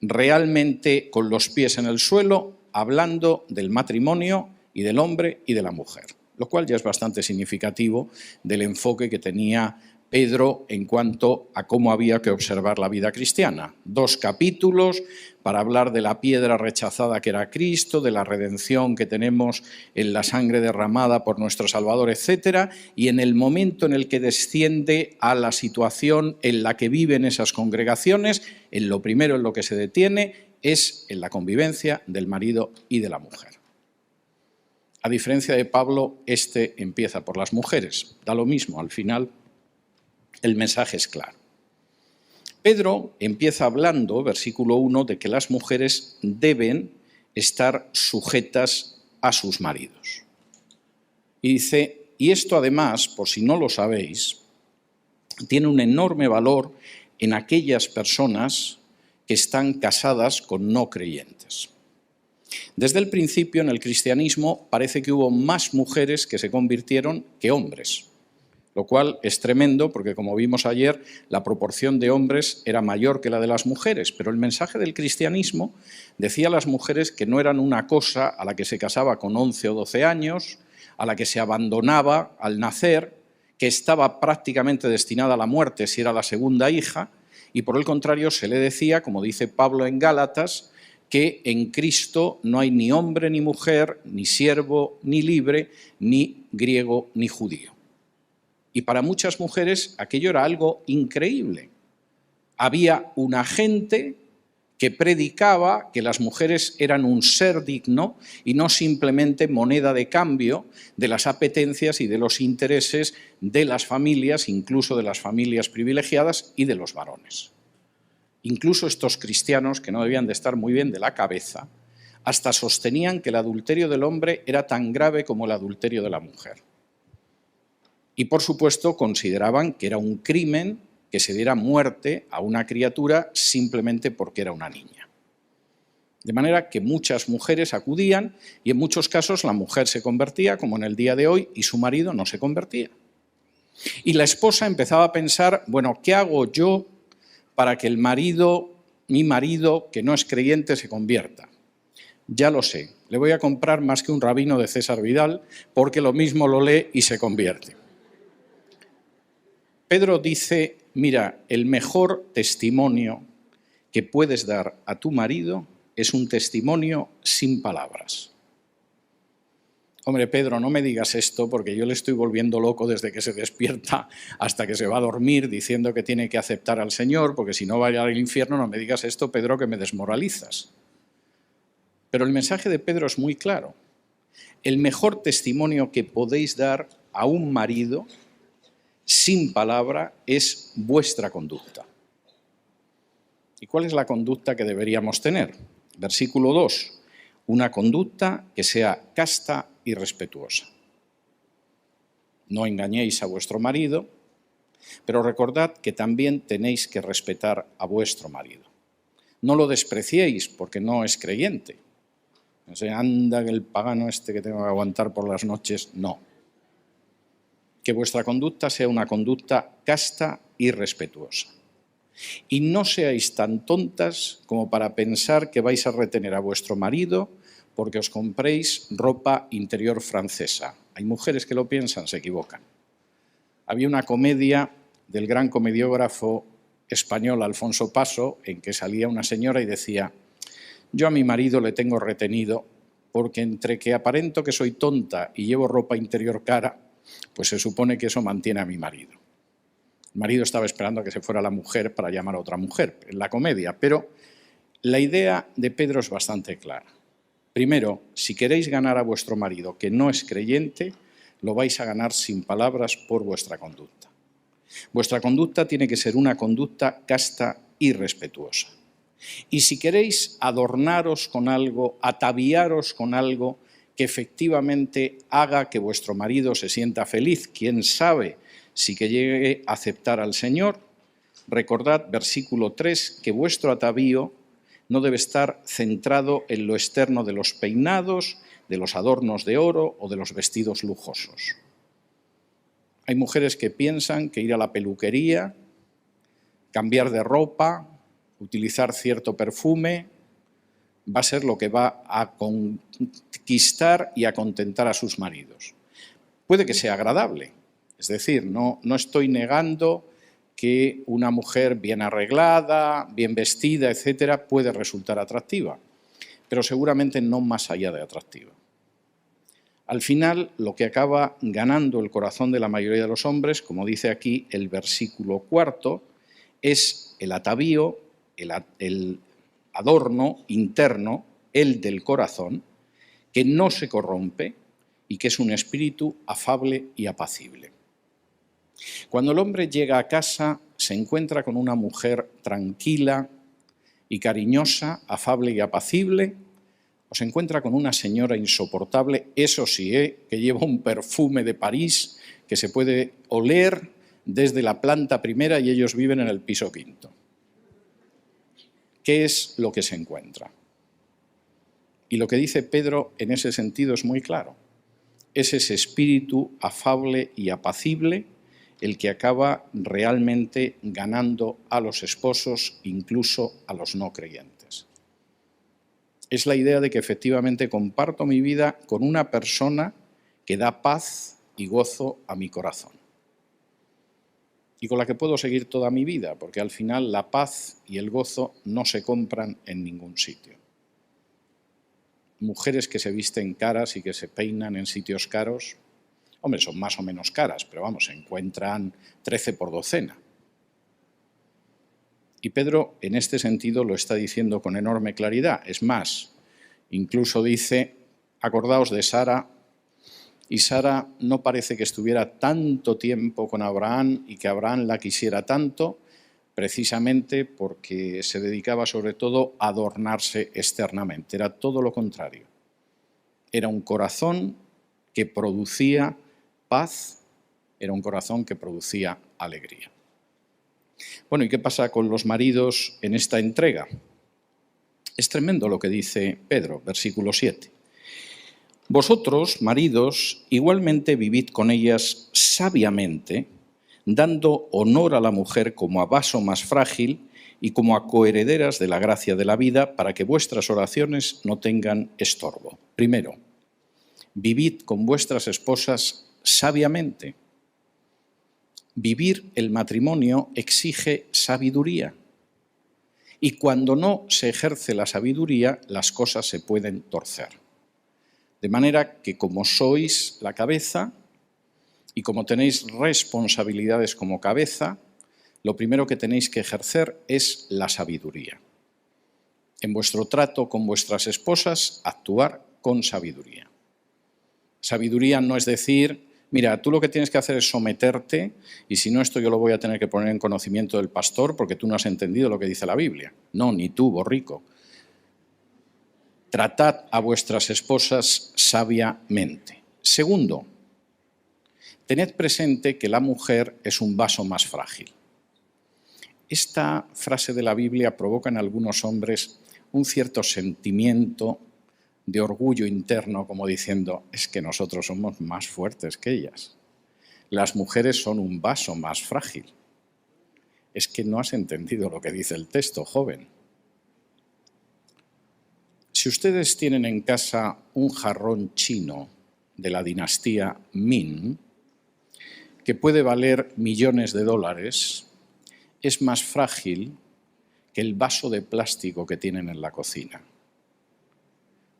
realmente con los pies en el suelo, hablando del matrimonio y del hombre y de la mujer, lo cual ya es bastante significativo del enfoque que tenía Pedro en cuanto a cómo había que observar la vida cristiana. 2 capítulos para hablar de la piedra rechazada que era Cristo, de la redención que tenemos en la sangre derramada por nuestro Salvador, etc. Y en el momento en el que desciende a la situación en la que viven esas congregaciones, en lo primero en lo que se detiene es en la convivencia del marido y de la mujer. A diferencia de Pablo, este empieza por las mujeres. Da lo mismo, al final el mensaje es claro. Pedro empieza hablando, versículo 1, de que las mujeres deben estar sujetas a sus maridos. Y dice, y esto además, por si no lo sabéis, tiene un enorme valor en aquellas personas que están casadas con no creyentes. Desde el principio en el cristianismo parece que hubo más mujeres que se convirtieron que hombres, lo cual es tremendo porque, como vimos ayer, la proporción de hombres era mayor que la de las mujeres, pero el mensaje del cristianismo decía a las mujeres que no eran una cosa a la que se casaba con 11 o 12 años, a la que se abandonaba al nacer, que estaba prácticamente destinada a la muerte si era la segunda hija, y por el contrario se le decía, como dice Pablo en Gálatas, que en Cristo no hay ni hombre ni mujer, ni siervo ni libre, ni griego ni judío. Y para muchas mujeres aquello era algo increíble. Había una gente que predicaba que las mujeres eran un ser digno y no simplemente moneda de cambio de las apetencias y de los intereses de las familias, incluso de las familias privilegiadas y de los varones. Incluso estos cristianos, que no debían de estar muy bien de la cabeza, hasta sostenían que el adulterio del hombre era tan grave como el adulterio de la mujer. Y por supuesto consideraban que era un crimen que se diera muerte a una criatura simplemente porque era una niña. De manera que muchas mujeres acudían y en muchos casos la mujer se convertía, como en el día de hoy, y su marido no se convertía. Y la esposa empezaba a pensar, bueno, ¿qué hago yo para que mi marido, que no es creyente, se convierta? Ya lo sé, le voy a comprar más que un rabino de César Vidal, porque lo mismo lo lee y se convierte. Pedro dice, mira, el mejor testimonio que puedes dar a tu marido es un testimonio sin palabras. Hombre, Pedro, no me digas esto porque yo le estoy volviendo loco desde que se despierta hasta que se va a dormir diciendo que tiene que aceptar al Señor, porque si no va a ir al infierno, no me digas esto, Pedro, que me desmoralizas. Pero el mensaje de Pedro es muy claro. El mejor testimonio que podéis dar a un marido sin palabra es vuestra conducta. ¿Y cuál es la conducta que deberíamos tener? Versículo 2. Una conducta que sea casta y respetuosa. No engañéis a vuestro marido, pero recordad que también tenéis que respetar a vuestro marido. No lo despreciéis porque no es creyente. No sé, anda el pagano este que tengo que aguantar por las noches. No. Que vuestra conducta sea una conducta casta y respetuosa. Y no seáis tan tontas como para pensar que vais a retener a vuestro marido porque os compréis ropa interior francesa. Hay mujeres que lo piensan, se equivocan. Había una comedia del gran comediógrafo español Alfonso Paso en que salía una señora y decía, yo a mi marido le tengo retenido porque entre que aparento que soy tonta y llevo ropa interior cara, pues se supone que eso mantiene a mi marido. El marido estaba esperando a que se fuera la mujer para llamar a otra mujer en la comedia, pero la idea de Pedro es bastante clara. Primero, si queréis ganar a vuestro marido que no es creyente, lo vais a ganar sin palabras por vuestra conducta. Vuestra conducta tiene que ser una conducta casta y respetuosa. Y si queréis adornaros con algo, ataviaros con algo que efectivamente haga que vuestro marido se sienta feliz, quién sabe si que llegue a aceptar al Señor, recordad, versículo 3, que vuestro atavío no debe estar centrado en lo externo de los peinados, de los adornos de oro o de los vestidos lujosos. Hay mujeres que piensan que ir a la peluquería, cambiar de ropa, utilizar cierto perfume, va a ser lo que va a conquistar y a contentar a sus maridos. Puede que sea agradable, Es decir, no estoy negando que una mujer bien arreglada, bien vestida, etcétera, puede resultar atractiva, pero seguramente no más allá de atractiva. Al final, lo que acaba ganando el corazón de la mayoría de los hombres, como dice aquí el versículo 4, es el atavío, el adorno interno, el del corazón, que no se corrompe y que es un espíritu afable y apacible. Cuando el hombre llega a casa, se encuentra con una mujer tranquila y cariñosa, afable y apacible, o se encuentra con una señora insoportable, eso sí, que lleva un perfume de París que se puede oler desde la planta primera y ellos viven en el piso quinto. ¿Qué es lo que se encuentra? Y lo que dice Pedro en ese sentido es muy claro. Es ese espíritu afable y apacible el que acaba realmente ganando a los esposos, incluso a los no creyentes. Es la idea de que efectivamente comparto mi vida con una persona que da paz y gozo a mi corazón. Y con la que puedo seguir toda mi vida, porque al final la paz y el gozo no se compran en ningún sitio. Mujeres que se visten caras y que se peinan en sitios caros, hombre, son más o menos caras, pero vamos, se encuentran 13 por docena. Y Pedro, en este sentido, lo está diciendo con enorme claridad. Es más, incluso dice, acordaos de Sara, y Sara no parece que estuviera tanto tiempo con Abraham y que Abraham la quisiera tanto, precisamente porque se dedicaba sobre todo a adornarse externamente. Era todo lo contrario. Era un corazón que producía paz, era un corazón que producía alegría. Bueno, ¿y qué pasa con los maridos en esta entrega? Es tremendo lo que dice Pedro, versículo 7. Vosotros, maridos, igualmente vivid con ellas sabiamente, dando honor a la mujer como a vaso más frágil y como a coherederas de la gracia de la vida, para que vuestras oraciones no tengan estorbo. Primero, vivid con vuestras esposas sabiamente. Vivir el matrimonio exige sabiduría. Y cuando no se ejerce la sabiduría, las cosas se pueden torcer. De manera que como sois la cabeza y como tenéis responsabilidades como cabeza, lo primero que tenéis que ejercer es la sabiduría. En vuestro trato con vuestras esposas, actuar con sabiduría. Sabiduría no es decir, mira, tú lo que tienes que hacer es someterte y si no, esto yo lo voy a tener que poner en conocimiento del pastor porque tú no has entendido lo que dice la Biblia. No, ni tú, borrico. Tratad a vuestras esposas sabiamente. Segundo, tened presente que la mujer es un vaso más frágil. Esta frase de la Biblia provoca en algunos hombres un cierto sentimiento de orgullo interno, como diciendo, es que nosotros somos más fuertes que ellas. Las mujeres son un vaso más frágil. Es que no has entendido lo que dice el texto, joven. Si ustedes tienen en casa un jarrón chino de la dinastía Ming, que puede valer millones de dólares, es más frágil que el vaso de plástico que tienen en la cocina.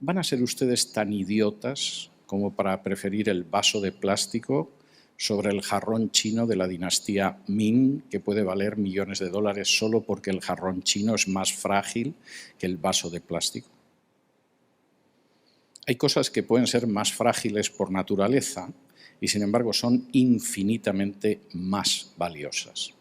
¿Van a ser ustedes tan idiotas como para preferir el vaso de plástico sobre el jarrón chino de la dinastía Ming, que puede valer millones de dólares solo porque el jarrón chino es más frágil que el vaso de plástico? Hay cosas que pueden ser más frágiles por naturaleza y, sin embargo, son infinitamente más valiosas.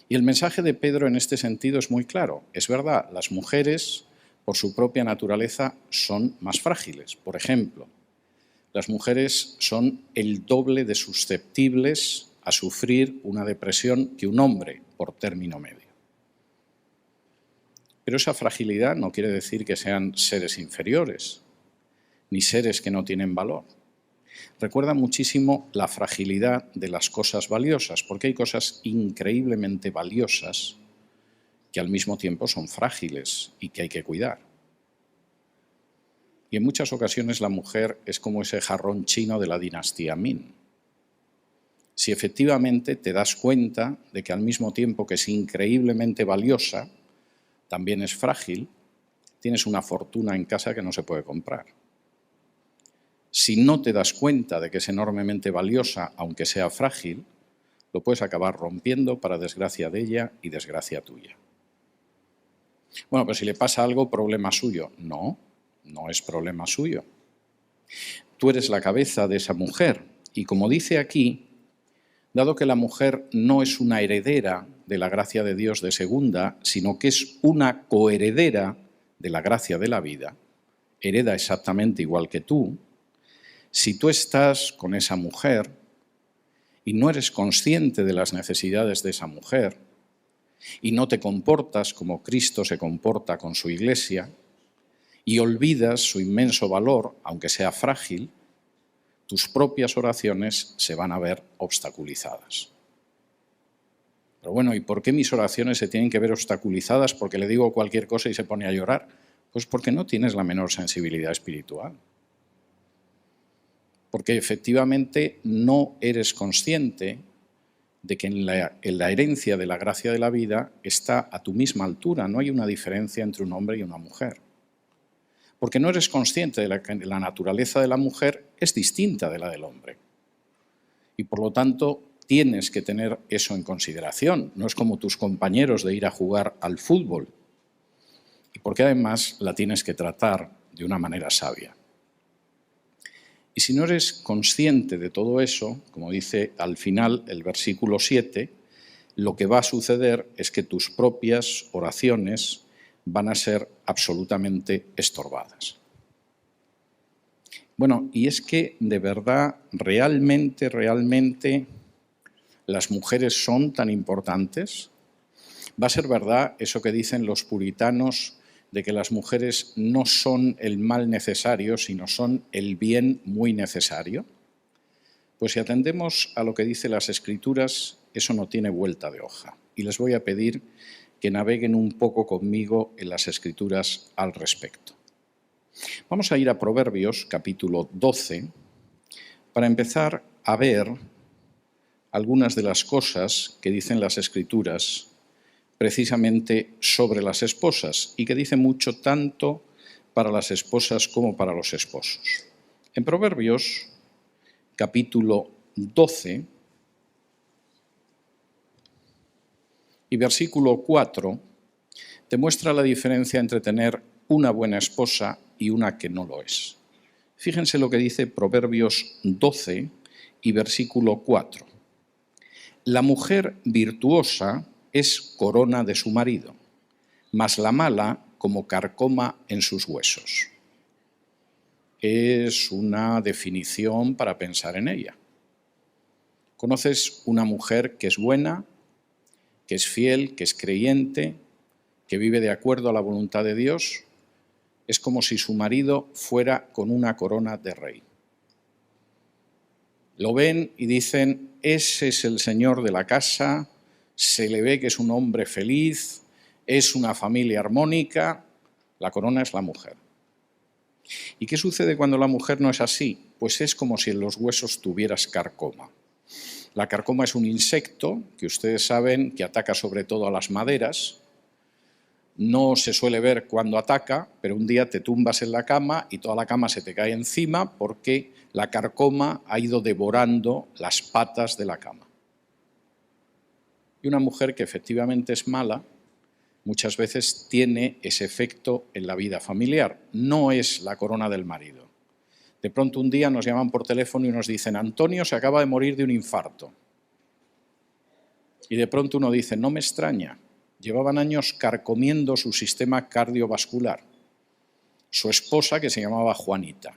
Y el mensaje de Pedro en este sentido es muy claro. Es verdad, las mujeres, por su propia naturaleza, son más frágiles. Por ejemplo, las mujeres son el doble de susceptibles a sufrir una depresión que un hombre, por término medio. Pero esa fragilidad no quiere decir que sean seres inferiores, ni seres que no tienen valor. Recuerda muchísimo la fragilidad de las cosas valiosas, porque hay cosas increíblemente valiosas que al mismo tiempo son frágiles y que hay que cuidar. Y en muchas ocasiones la mujer es como ese jarrón chino de la dinastía Ming. si efectivamente te das cuenta de que al mismo tiempo que es increíblemente valiosa, también es frágil, tienes una fortuna en casa que no se puede comprar. Si no te das cuenta de que es enormemente valiosa, aunque sea frágil, lo puedes acabar rompiendo para desgracia de ella y desgracia tuya. Bueno, pero si le pasa algo, problema suyo. No, no es problema suyo. Tú eres la cabeza de esa mujer y, como dice aquí, dado que la mujer no es una heredera de la gracia de Dios de segunda, sino que es una coheredera de la gracia de la vida, hereda exactamente igual que tú, si tú estás con esa mujer y no eres consciente de las necesidades de esa mujer y no te comportas como Cristo se comporta con su Iglesia y olvidas su inmenso valor, aunque sea frágil, tus propias oraciones se van a ver obstaculizadas. Pero bueno, ¿y por qué mis oraciones se tienen que ver obstaculizadas porque le digo cualquier cosa y se pone a llorar? Pues porque no tienes la menor sensibilidad espiritual. Porque efectivamente no eres consciente de que en la herencia de la gracia de la vida está a tu misma altura, no hay una diferencia entre un hombre y una mujer. Porque no eres consciente de que la naturaleza de la mujer es distinta de la del hombre. Y por lo tanto tienes que tener eso en consideración. No es como tus compañeros de ir a jugar al fútbol. Y porque además la tienes que tratar de una manera sabia. Y si no eres consciente de todo eso, como dice al final el versículo 7, lo que va a suceder es que tus propias oraciones van a ser absolutamente estorbadas. Bueno, y es que de verdad, realmente, las mujeres son tan importantes. ¿Va a ser verdad eso que dicen los puritanos de que las mujeres no son el mal necesario, sino son el bien muy necesario? Pues si atendemos a lo que dicen las Escrituras, eso no tiene vuelta de hoja. Y les voy a pedir que naveguen un poco conmigo en las Escrituras al respecto. Vamos a ir a Proverbios, capítulo 12, para empezar a ver algunas de las cosas que dicen las Escrituras precisamente sobre las esposas y que dice mucho tanto para las esposas como para los esposos. En Proverbios, capítulo 12 y versículo 4, te muestra la diferencia entre tener una buena esposa y una que no lo es. Fíjense lo que dice Proverbios 12 y versículo 4. La mujer virtuosa es corona de su marido, mas la mala como carcoma en sus huesos. Es una definición para pensar en ella. ¿Conoces una mujer que es buena, que es fiel, que es creyente, que vive de acuerdo a la voluntad de Dios? Es como si su marido fuera con una corona de rey. Lo ven y dicen, ese es el señor de la casa, se le ve que es un hombre feliz, es una familia armónica, la corona es la mujer. ¿Y qué sucede cuando la mujer no es así? Pues es como si en los huesos tuvieras carcoma. La carcoma es un insecto que ustedes saben que ataca sobre todo a las maderas. No se suele ver cuando ataca, pero un día te tumbas en la cama y toda la cama se te cae encima porque la carcoma ha ido devorando las patas de la cama. Y una mujer que efectivamente es mala, muchas veces tiene ese efecto en la vida familiar. No es la corona del marido. De pronto un día nos llaman por teléfono y nos dicen, Antonio se acaba de morir de un infarto. Y de pronto uno dice, no me extraña, llevaban años carcomiendo su sistema cardiovascular. Su esposa, que se llamaba Juanita.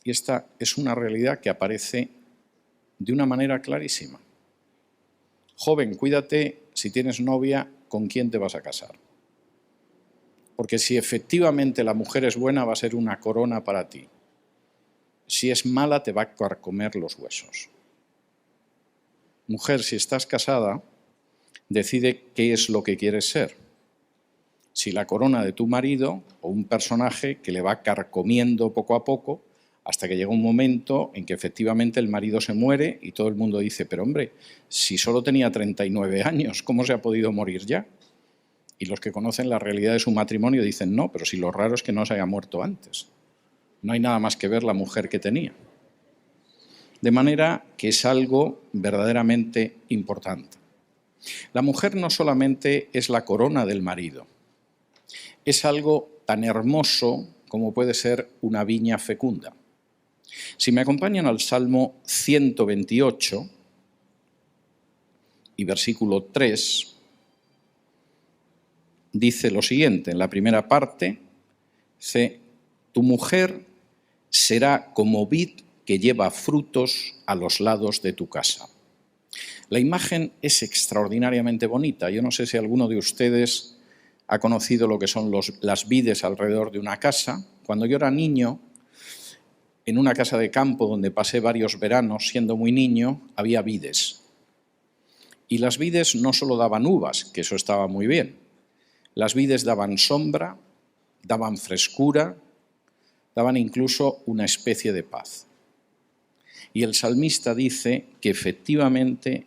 Y esta es una realidad que aparece de una manera clarísima. Joven, cuídate si tienes novia, ¿con quién te vas a casar? Porque si efectivamente la mujer es buena, va a ser una corona para ti. Si es mala, te va a carcomer los huesos. Mujer, si estás casada, decide qué es lo que quieres ser. Si la corona de tu marido o un personaje que le va carcomiendo poco a poco hasta que llega un momento en que efectivamente el marido se muere y todo el mundo dice, pero hombre, si solo tenía 39 años, ¿cómo se ha podido morir ya? Y los que conocen la realidad de su matrimonio dicen, no, pero si lo raro es que no se haya muerto antes. No hay nada más que ver la mujer que tenía. De manera que es algo verdaderamente importante. La mujer no solamente es la corona del marido, es algo tan hermoso como puede ser una viña fecunda. Si me acompañan al Salmo 128 y versículo 3, dice lo siguiente, en la primera parte, dice, tu mujer será como vid que lleva frutos a los lados de tu casa. La imagen es extraordinariamente bonita. Yo no sé si alguno de ustedes ha conocido lo que son las vides alrededor de una casa. Cuando yo era niño, en una casa de campo donde pasé varios veranos siendo muy niño, había vides. Y las vides no solo daban uvas, que eso estaba muy bien. Las vides daban sombra, daban frescura, daban incluso una especie de paz. Y el salmista dice que efectivamente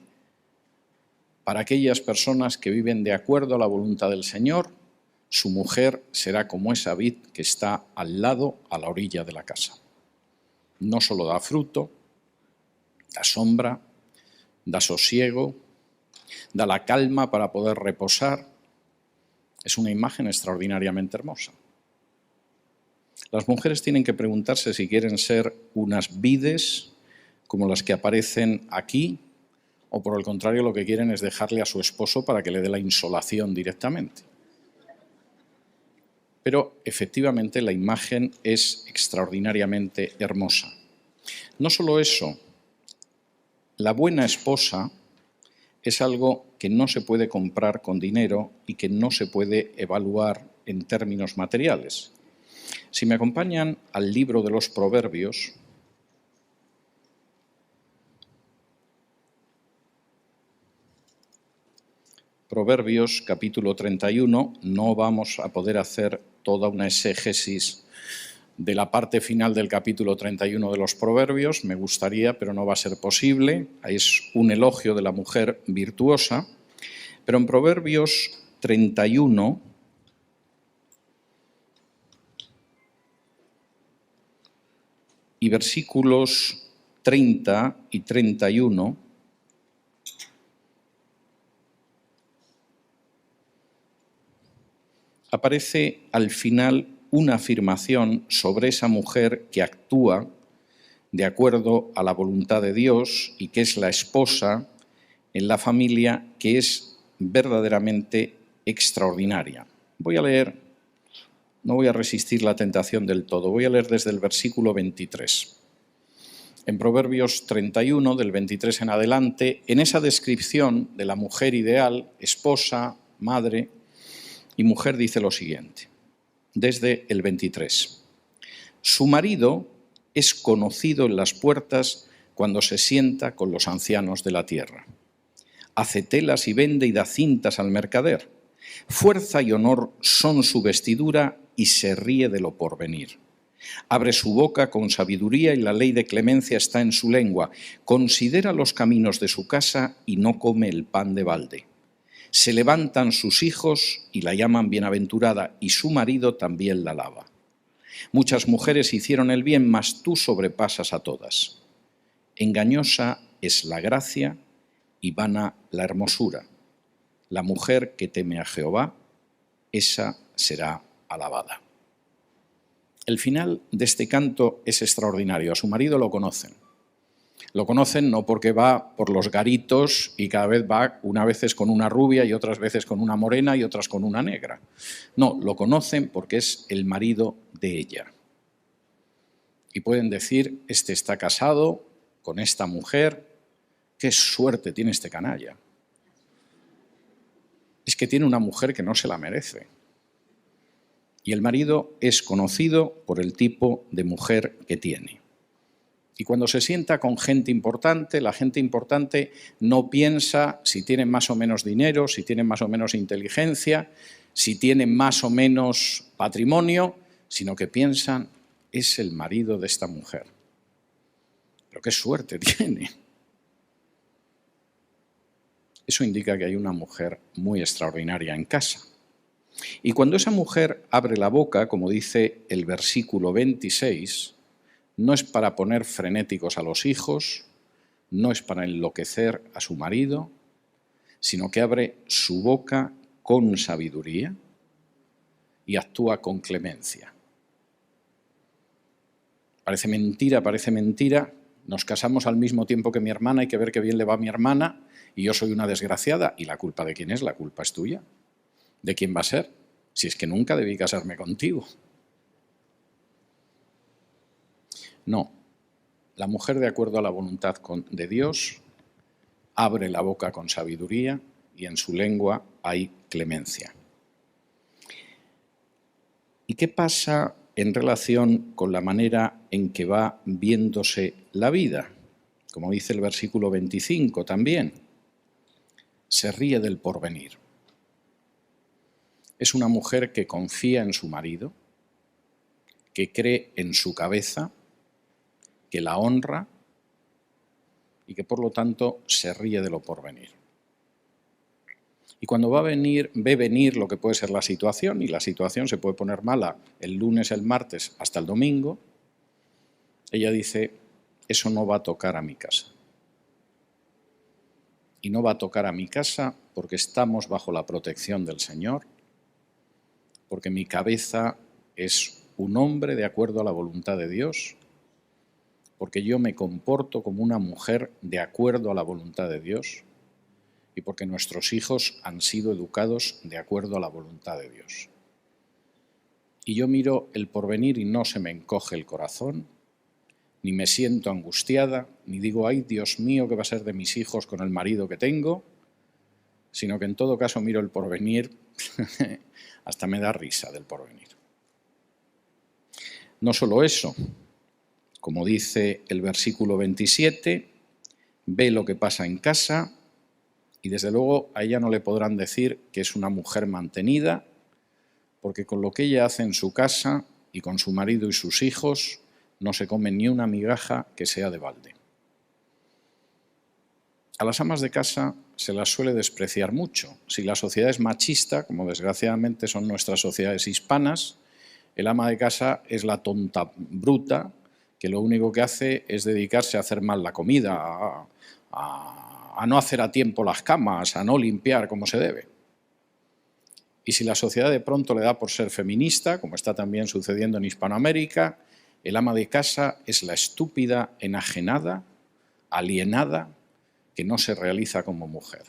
para aquellas personas que viven de acuerdo a la voluntad del Señor, su mujer será como esa vid que está al lado, a la orilla de la casa. No solo da fruto, da sombra, da sosiego, da la calma para poder reposar. Es una imagen extraordinariamente hermosa. Las mujeres tienen que preguntarse si quieren ser unas vides como las que aparecen aquí, o por el contrario lo que quieren es dejarle a su esposo para que le dé la insolación directamente. Pero efectivamente la imagen es extraordinariamente hermosa. No solo eso, la buena esposa es algo que no se puede comprar con dinero y que no se puede evaluar en términos materiales. Si me acompañan al libro de los Proverbios, Proverbios capítulo 31, no vamos a poder hacer toda una exégesis de la parte final del capítulo 31 de los Proverbios, me gustaría, pero no va a ser posible, es un elogio de la mujer virtuosa, pero en Proverbios 31, y versículos 30 y 31, aparece al final una afirmación sobre esa mujer que actúa de acuerdo a la voluntad de Dios y que es la esposa en la familia, que es verdaderamente extraordinaria. Voy a leer, no voy a resistir la tentación del todo, voy a leer desde el versículo 23. En Proverbios 31, del 23 en adelante, en esa descripción de la mujer ideal, esposa, madre y mujer, dice lo siguiente, desde el 23. Su marido es conocido en las puertas cuando se sienta con los ancianos de la tierra. Hace telas y vende y da cintas al mercader. Fuerza y honor son su vestidura y se ríe de lo porvenir. Abre su boca con sabiduría y la ley de clemencia está en su lengua. Considera los caminos de su casa y no come el pan de balde. Se levantan sus hijos y la llaman bienaventurada, y su marido también la alaba. Muchas mujeres hicieron el bien, mas tú sobrepasas a todas. Engañosa es la gracia y vana la hermosura. La mujer que teme a Jehová, esa será alabada. El final de este canto es extraordinario. A su marido lo conocen. Lo conocen no porque va por los garitos y cada vez va, unas veces con una rubia y otras veces con una morena y otras con una negra. No, lo conocen porque es el marido de ella. Y pueden decir, este está casado con esta mujer, qué suerte tiene este canalla. Es que tiene una mujer que no se la merece. Y el marido es conocido por el tipo de mujer que tiene. Y cuando se sienta con gente importante, la gente importante no piensa si tienen más o menos dinero, si tienen más o menos inteligencia, si tienen más o menos patrimonio, sino que piensan es el marido de esta mujer. Pero qué suerte tiene. Eso indica que hay una mujer muy extraordinaria en casa. Y cuando esa mujer abre la boca, como dice el versículo 26, no es para poner frenéticos a los hijos, no es para enloquecer a su marido, sino que abre su boca con sabiduría y actúa con clemencia. Parece mentira, nos casamos al mismo tiempo que mi hermana, hay que ver qué bien le va a mi hermana y yo soy una desgraciada. ¿Y la culpa de quién es? La culpa es tuya. ¿De quién va a ser? Si es que nunca debí casarme contigo. No, la mujer, de acuerdo a la voluntad de Dios, abre la boca con sabiduría y en su lengua hay clemencia. ¿Y qué pasa en relación con la manera en que va viéndose la vida? Como dice el versículo 25 también, se ríe del porvenir. Es una mujer que confía en su marido, que cree en su cabeza, que la honra y que por lo tanto se ríe de lo porvenir. Y cuando ve venir lo que puede ser la situación, y la situación se puede poner mala el lunes, el martes, hasta el domingo, ella dice, eso no va a tocar a mi casa. Y no va a tocar a mi casa porque estamos bajo la protección del Señor, porque mi cabeza es un hombre de acuerdo a la voluntad de Dios, porque yo me comporto como una mujer de acuerdo a la voluntad de Dios, y porque nuestros hijos han sido educados de acuerdo a la voluntad de Dios. Y yo miro el porvenir y no se me encoge el corazón, ni me siento angustiada, ni digo, ay, Dios mío, ¿qué va a ser de mis hijos con el marido que tengo? Sino que en todo caso miro el porvenir, hasta me da risa del porvenir. No solo eso, como dice el versículo 27, ve lo que pasa en casa, y desde luego a ella no le podrán decir que es una mujer mantenida, porque con lo que ella hace en su casa y con su marido y sus hijos, no se come ni una migaja que sea de balde. A las amas de casa se las suele despreciar mucho. Si la sociedad es machista, como desgraciadamente son nuestras sociedades hispanas, el ama de casa es la tonta bruta que lo único que hace es dedicarse a hacer mal la comida, a no hacer a tiempo las camas, a no limpiar como se debe. Y si la sociedad de pronto le da por ser feminista, como está también sucediendo en Hispanoamérica, el ama de casa es la estúpida, enajenada, alienada, que no se realiza como mujer.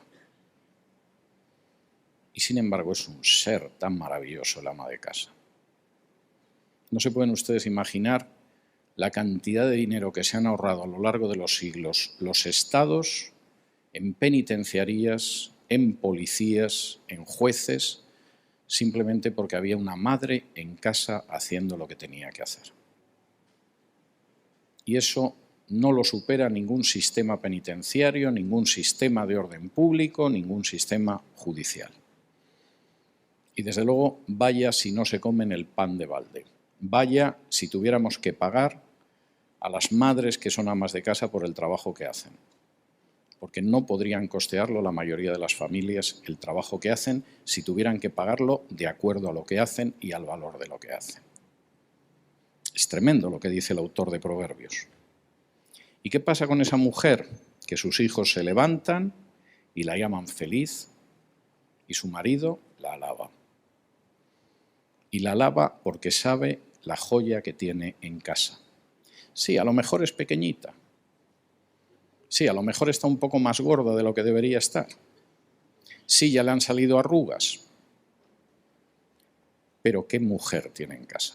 Y sin embargo es un ser tan maravilloso el ama de casa. No se pueden ustedes imaginar la cantidad de dinero que se han ahorrado a lo largo de los siglos los estados en penitenciarías, en policías, en jueces, simplemente porque había una madre en casa haciendo lo que tenía que hacer. Y eso no lo supera ningún sistema penitenciario, ningún sistema de orden público, ningún sistema judicial. Y desde luego, vaya si no se comen el pan de balde. Vaya si tuviéramos que pagar a las madres que son amas de casa por el trabajo que hacen. Porque no podrían costearlo la mayoría de las familias el trabajo que hacen si tuvieran que pagarlo de acuerdo a lo que hacen y al valor de lo que hacen. Es tremendo lo que dice el autor de Proverbios. ¿Y qué pasa con esa mujer? Que sus hijos se levantan y la llaman feliz y su marido la alaba. Y la alaba porque sabe la joya que tiene en casa. Sí, a lo mejor es pequeñita. Sí, a lo mejor está un poco más gorda de lo que debería estar. Sí, ya le han salido arrugas. Pero ¿qué mujer tiene en casa?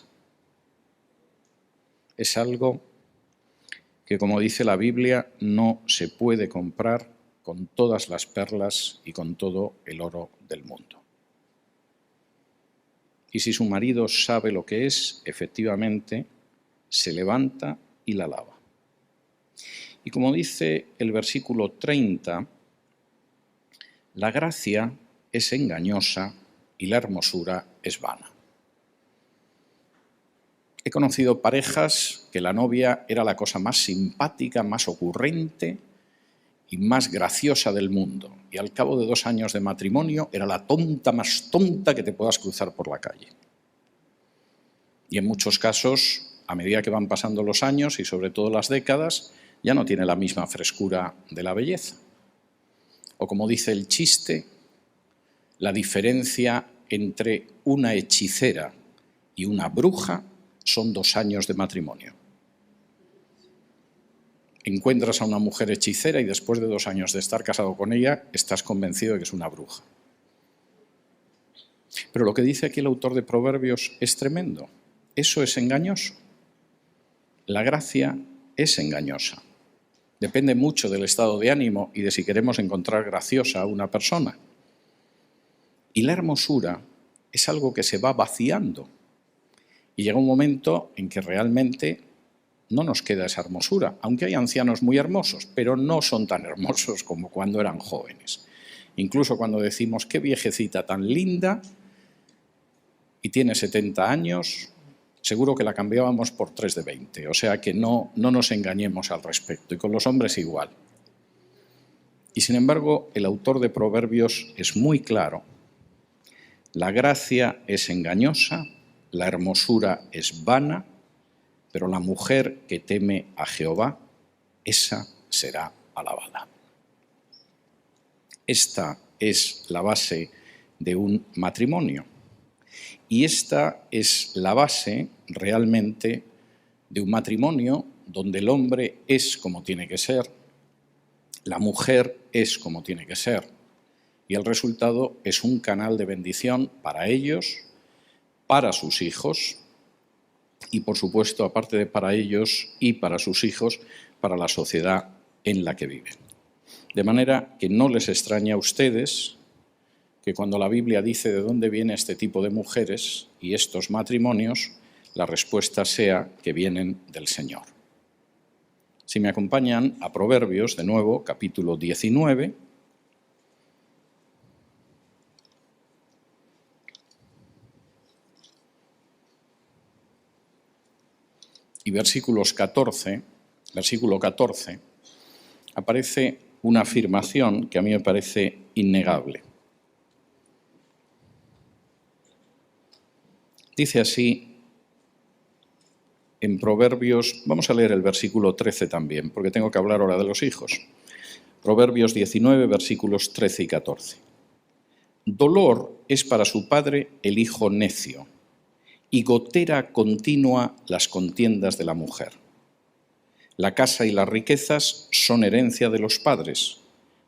Es algo que, como dice la Biblia, no se puede comprar con todas las perlas y con todo el oro del mundo. Y si su marido sabe lo que es, efectivamente, se levanta y la alaba. Y como dice el versículo 30, la gracia es engañosa y la hermosura es vana. He conocido parejas que la novia era la cosa más simpática, más ocurrente y más graciosa del mundo. Y al cabo de 2 años de matrimonio era la tonta más tonta que te puedas cruzar por la calle. Y en muchos casos, a medida que van pasando los años y sobre todo las décadas, ya no tiene la misma frescura de la belleza. O como dice el chiste, la diferencia entre una hechicera y una bruja son 2 años de matrimonio. Encuentras a una mujer hechicera y después de 2 años de estar casado con ella, estás convencido de que es una bruja. Pero lo que dice aquí el autor de Proverbios es tremendo. Eso es engañoso. La gracia es engañosa. Depende mucho del estado de ánimo y de si queremos encontrar graciosa a una persona. Y la hermosura es algo que se va vaciando. Y llega un momento en que realmente no nos queda esa hermosura, aunque hay ancianos muy hermosos, pero no son tan hermosos como cuando eran jóvenes. Incluso cuando decimos, qué viejecita tan linda, y tiene 70 años, seguro que la cambiábamos por 3 de 20. O sea que no nos engañemos al respecto. Y con los hombres igual. Y sin embargo, el autor de Proverbios es muy claro. La gracia es engañosa, la hermosura es vana, pero la mujer que teme a Jehová, esa será alabada. Esta es la base de un matrimonio. Y esta es la base realmente de un matrimonio donde el hombre es como tiene que ser, la mujer es como tiene que ser, y el resultado es un canal de bendición para ellos, para sus hijos, y por supuesto, aparte de para ellos y para sus hijos, para la sociedad en la que viven. De manera que no les extraña a ustedes que cuando la Biblia dice de dónde viene este tipo de mujeres y estos matrimonios, la respuesta sea que vienen del Señor. Si me acompañan a Proverbios, de nuevo, capítulo 19, y versículo 14, aparece una afirmación que a mí me parece innegable. Dice así en Proverbios, vamos a leer el versículo 13 también, porque tengo que hablar ahora de los hijos. Proverbios 19, versículos 13 y 14. Dolor es para su padre el hijo necio, y gotera continua las contiendas de la mujer. La casa y las riquezas son herencia de los padres,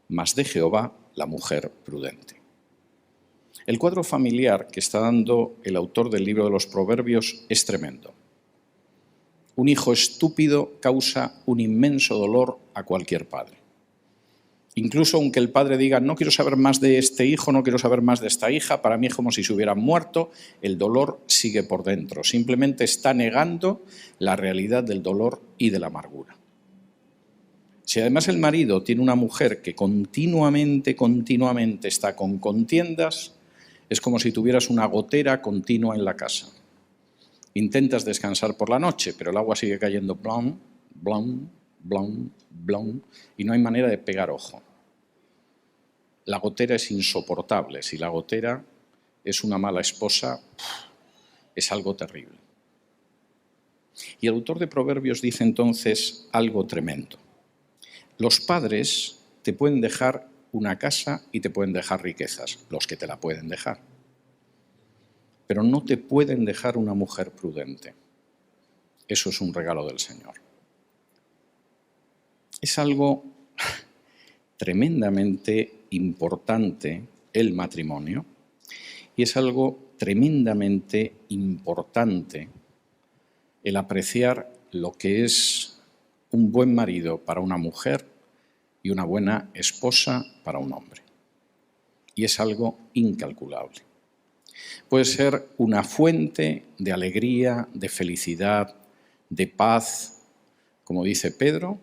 mas de Jehová la mujer prudente. El cuadro familiar que está dando el autor del libro de los Proverbios es tremendo. Un hijo estúpido causa un inmenso dolor a cualquier padre. Incluso aunque el padre diga, no quiero saber más de este hijo, no quiero saber más de esta hija, para mí es como si se hubieran muerto, el dolor sigue por dentro. Simplemente está negando la realidad del dolor y de la amargura. Si además el marido tiene una mujer que continuamente está con contiendas, es como si tuvieras una gotera continua en la casa. Intentas descansar por la noche, pero el agua sigue cayendo blom, blom, blom, blom, y no hay manera de pegar ojo. La gotera es insoportable. Si la gotera es una mala esposa, es algo terrible. Y el autor de Proverbios dice entonces algo tremendo. Los padres te pueden dejar una casa y te pueden dejar riquezas, los que te la pueden dejar. Pero no te pueden dejar una mujer prudente. Eso es un regalo del Señor. Es algo tremendamente importante el matrimonio y es algo tremendamente importante el apreciar lo que es un buen marido para una mujer y una buena esposa para un hombre. Y es algo incalculable. Puede ser una fuente de alegría, de felicidad, de paz, como dice Pedro,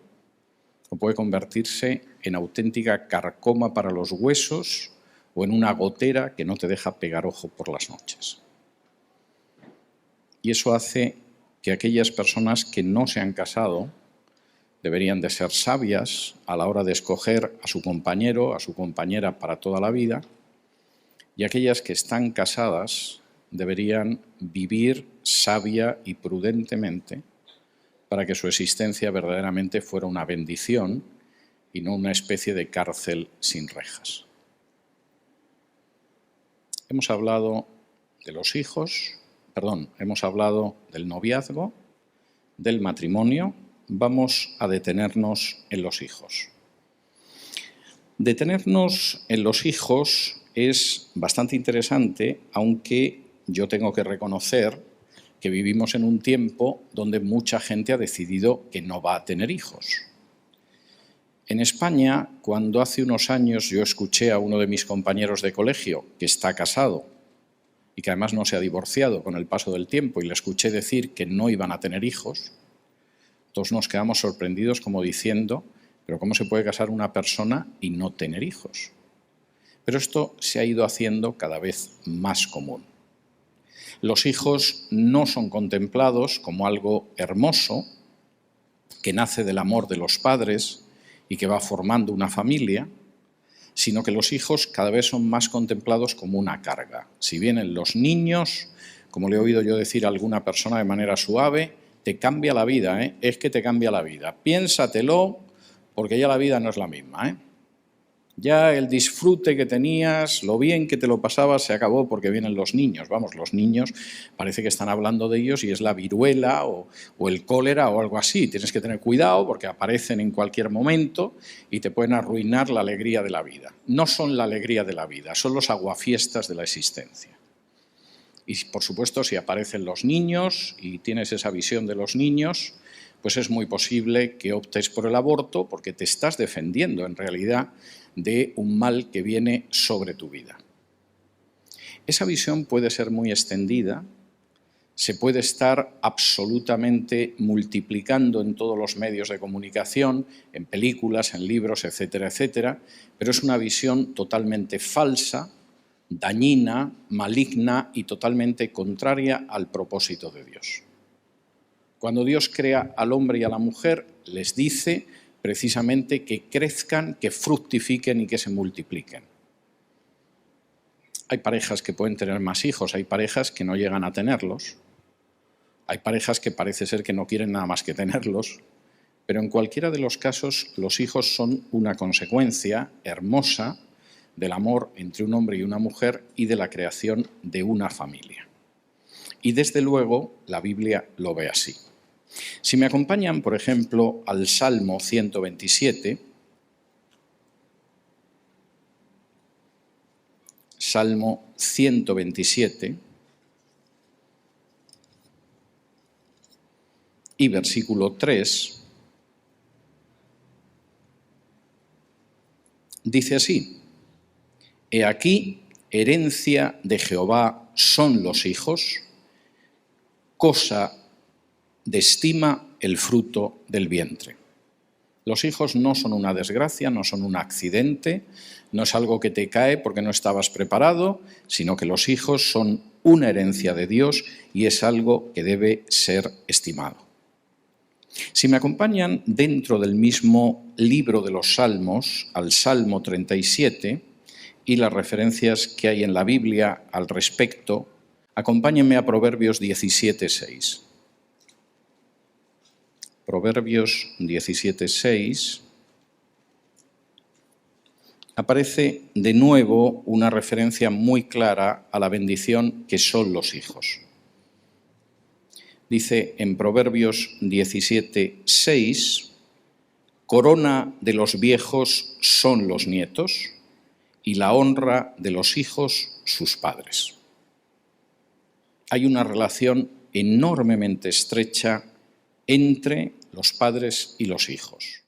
o puede convertirse en auténtica carcoma para los huesos o en una gotera que no te deja pegar ojo por las noches. Y eso hace que aquellas personas que no se han casado deberían de ser sabias a la hora de escoger a su compañero, a su compañera para toda la vida, y aquellas que están casadas deberían vivir sabia y prudentemente para que su existencia verdaderamente fuera una bendición y no una especie de cárcel sin rejas. Hemos hablado de los hijos, hemos hablado del noviazgo, del matrimonio. Vamos a detenernos en los hijos. Detenernos en los hijos es bastante interesante, aunque yo tengo que reconocer que vivimos en un tiempo donde mucha gente ha decidido que no va a tener hijos. En España, cuando hace unos años yo escuché a uno de mis compañeros de colegio, que está casado y que además no se ha divorciado con el paso del tiempo, y le escuché decir que no iban a tener hijos, todos nos quedamos sorprendidos como diciendo, ¿pero cómo se puede casar una persona y no tener hijos? Pero esto se ha ido haciendo cada vez más común. Los hijos no son contemplados como algo hermoso, que nace del amor de los padres y que va formando una familia, sino que los hijos cada vez son más contemplados como una carga. Si vienen los niños, como le he oído yo decir a alguna persona de manera suave, te cambia la vida, es que te cambia la vida. Piénsatelo, porque ya la vida no es la misma. Ya el disfrute que tenías, lo bien que te lo pasabas, se acabó porque vienen los niños. Vamos, los niños parece que están hablando de ellos y es la viruela o el cólera o algo así. Tienes que tener cuidado porque aparecen en cualquier momento y te pueden arruinar la alegría de la vida. No son la alegría de la vida, son los aguafiestas de la existencia. Y por supuesto, si aparecen los niños y tienes esa visión de los niños, pues es muy posible que optes por el aborto porque te estás defendiendo en realidad de un mal que viene sobre tu vida. Esa visión puede ser muy extendida, se puede estar absolutamente multiplicando en todos los medios de comunicación, en películas, en libros, etcétera, etcétera, pero es una visión totalmente falsa, dañina, maligna y totalmente contraria al propósito de Dios. Cuando Dios crea al hombre y a la mujer, les dice precisamente que crezcan, que fructifiquen y que se multipliquen. Hay parejas que pueden tener más hijos, hay parejas que no llegan a tenerlos, hay parejas que parece ser que no quieren nada más que tenerlos, pero en cualquiera de los casos los hijos son una consecuencia hermosa del amor entre un hombre y una mujer y de la creación de una familia. Y desde luego la Biblia lo ve así. Si me acompañan, por ejemplo, al Salmo 127, Salmo 127 y versículo 3, dice así: He aquí, herencia de Jehová son los hijos, cosa de estima el fruto del vientre. Los hijos no son una desgracia, no son un accidente, no es algo que te cae porque no estabas preparado, sino que los hijos son una herencia de Dios y es algo que debe ser estimado. Si me acompañan dentro del mismo libro de los Salmos, al Salmo 37, y las referencias que hay en la Biblia al respecto, acompáñenme a Proverbios 17:6. Proverbios 17:6, aparece de nuevo una referencia muy clara a la bendición que son los hijos. Dice en Proverbios 17:6, corona de los viejos son los nietos y la honra de los hijos sus padres. Hay una relación enormemente estrecha entre los padres y los hijos.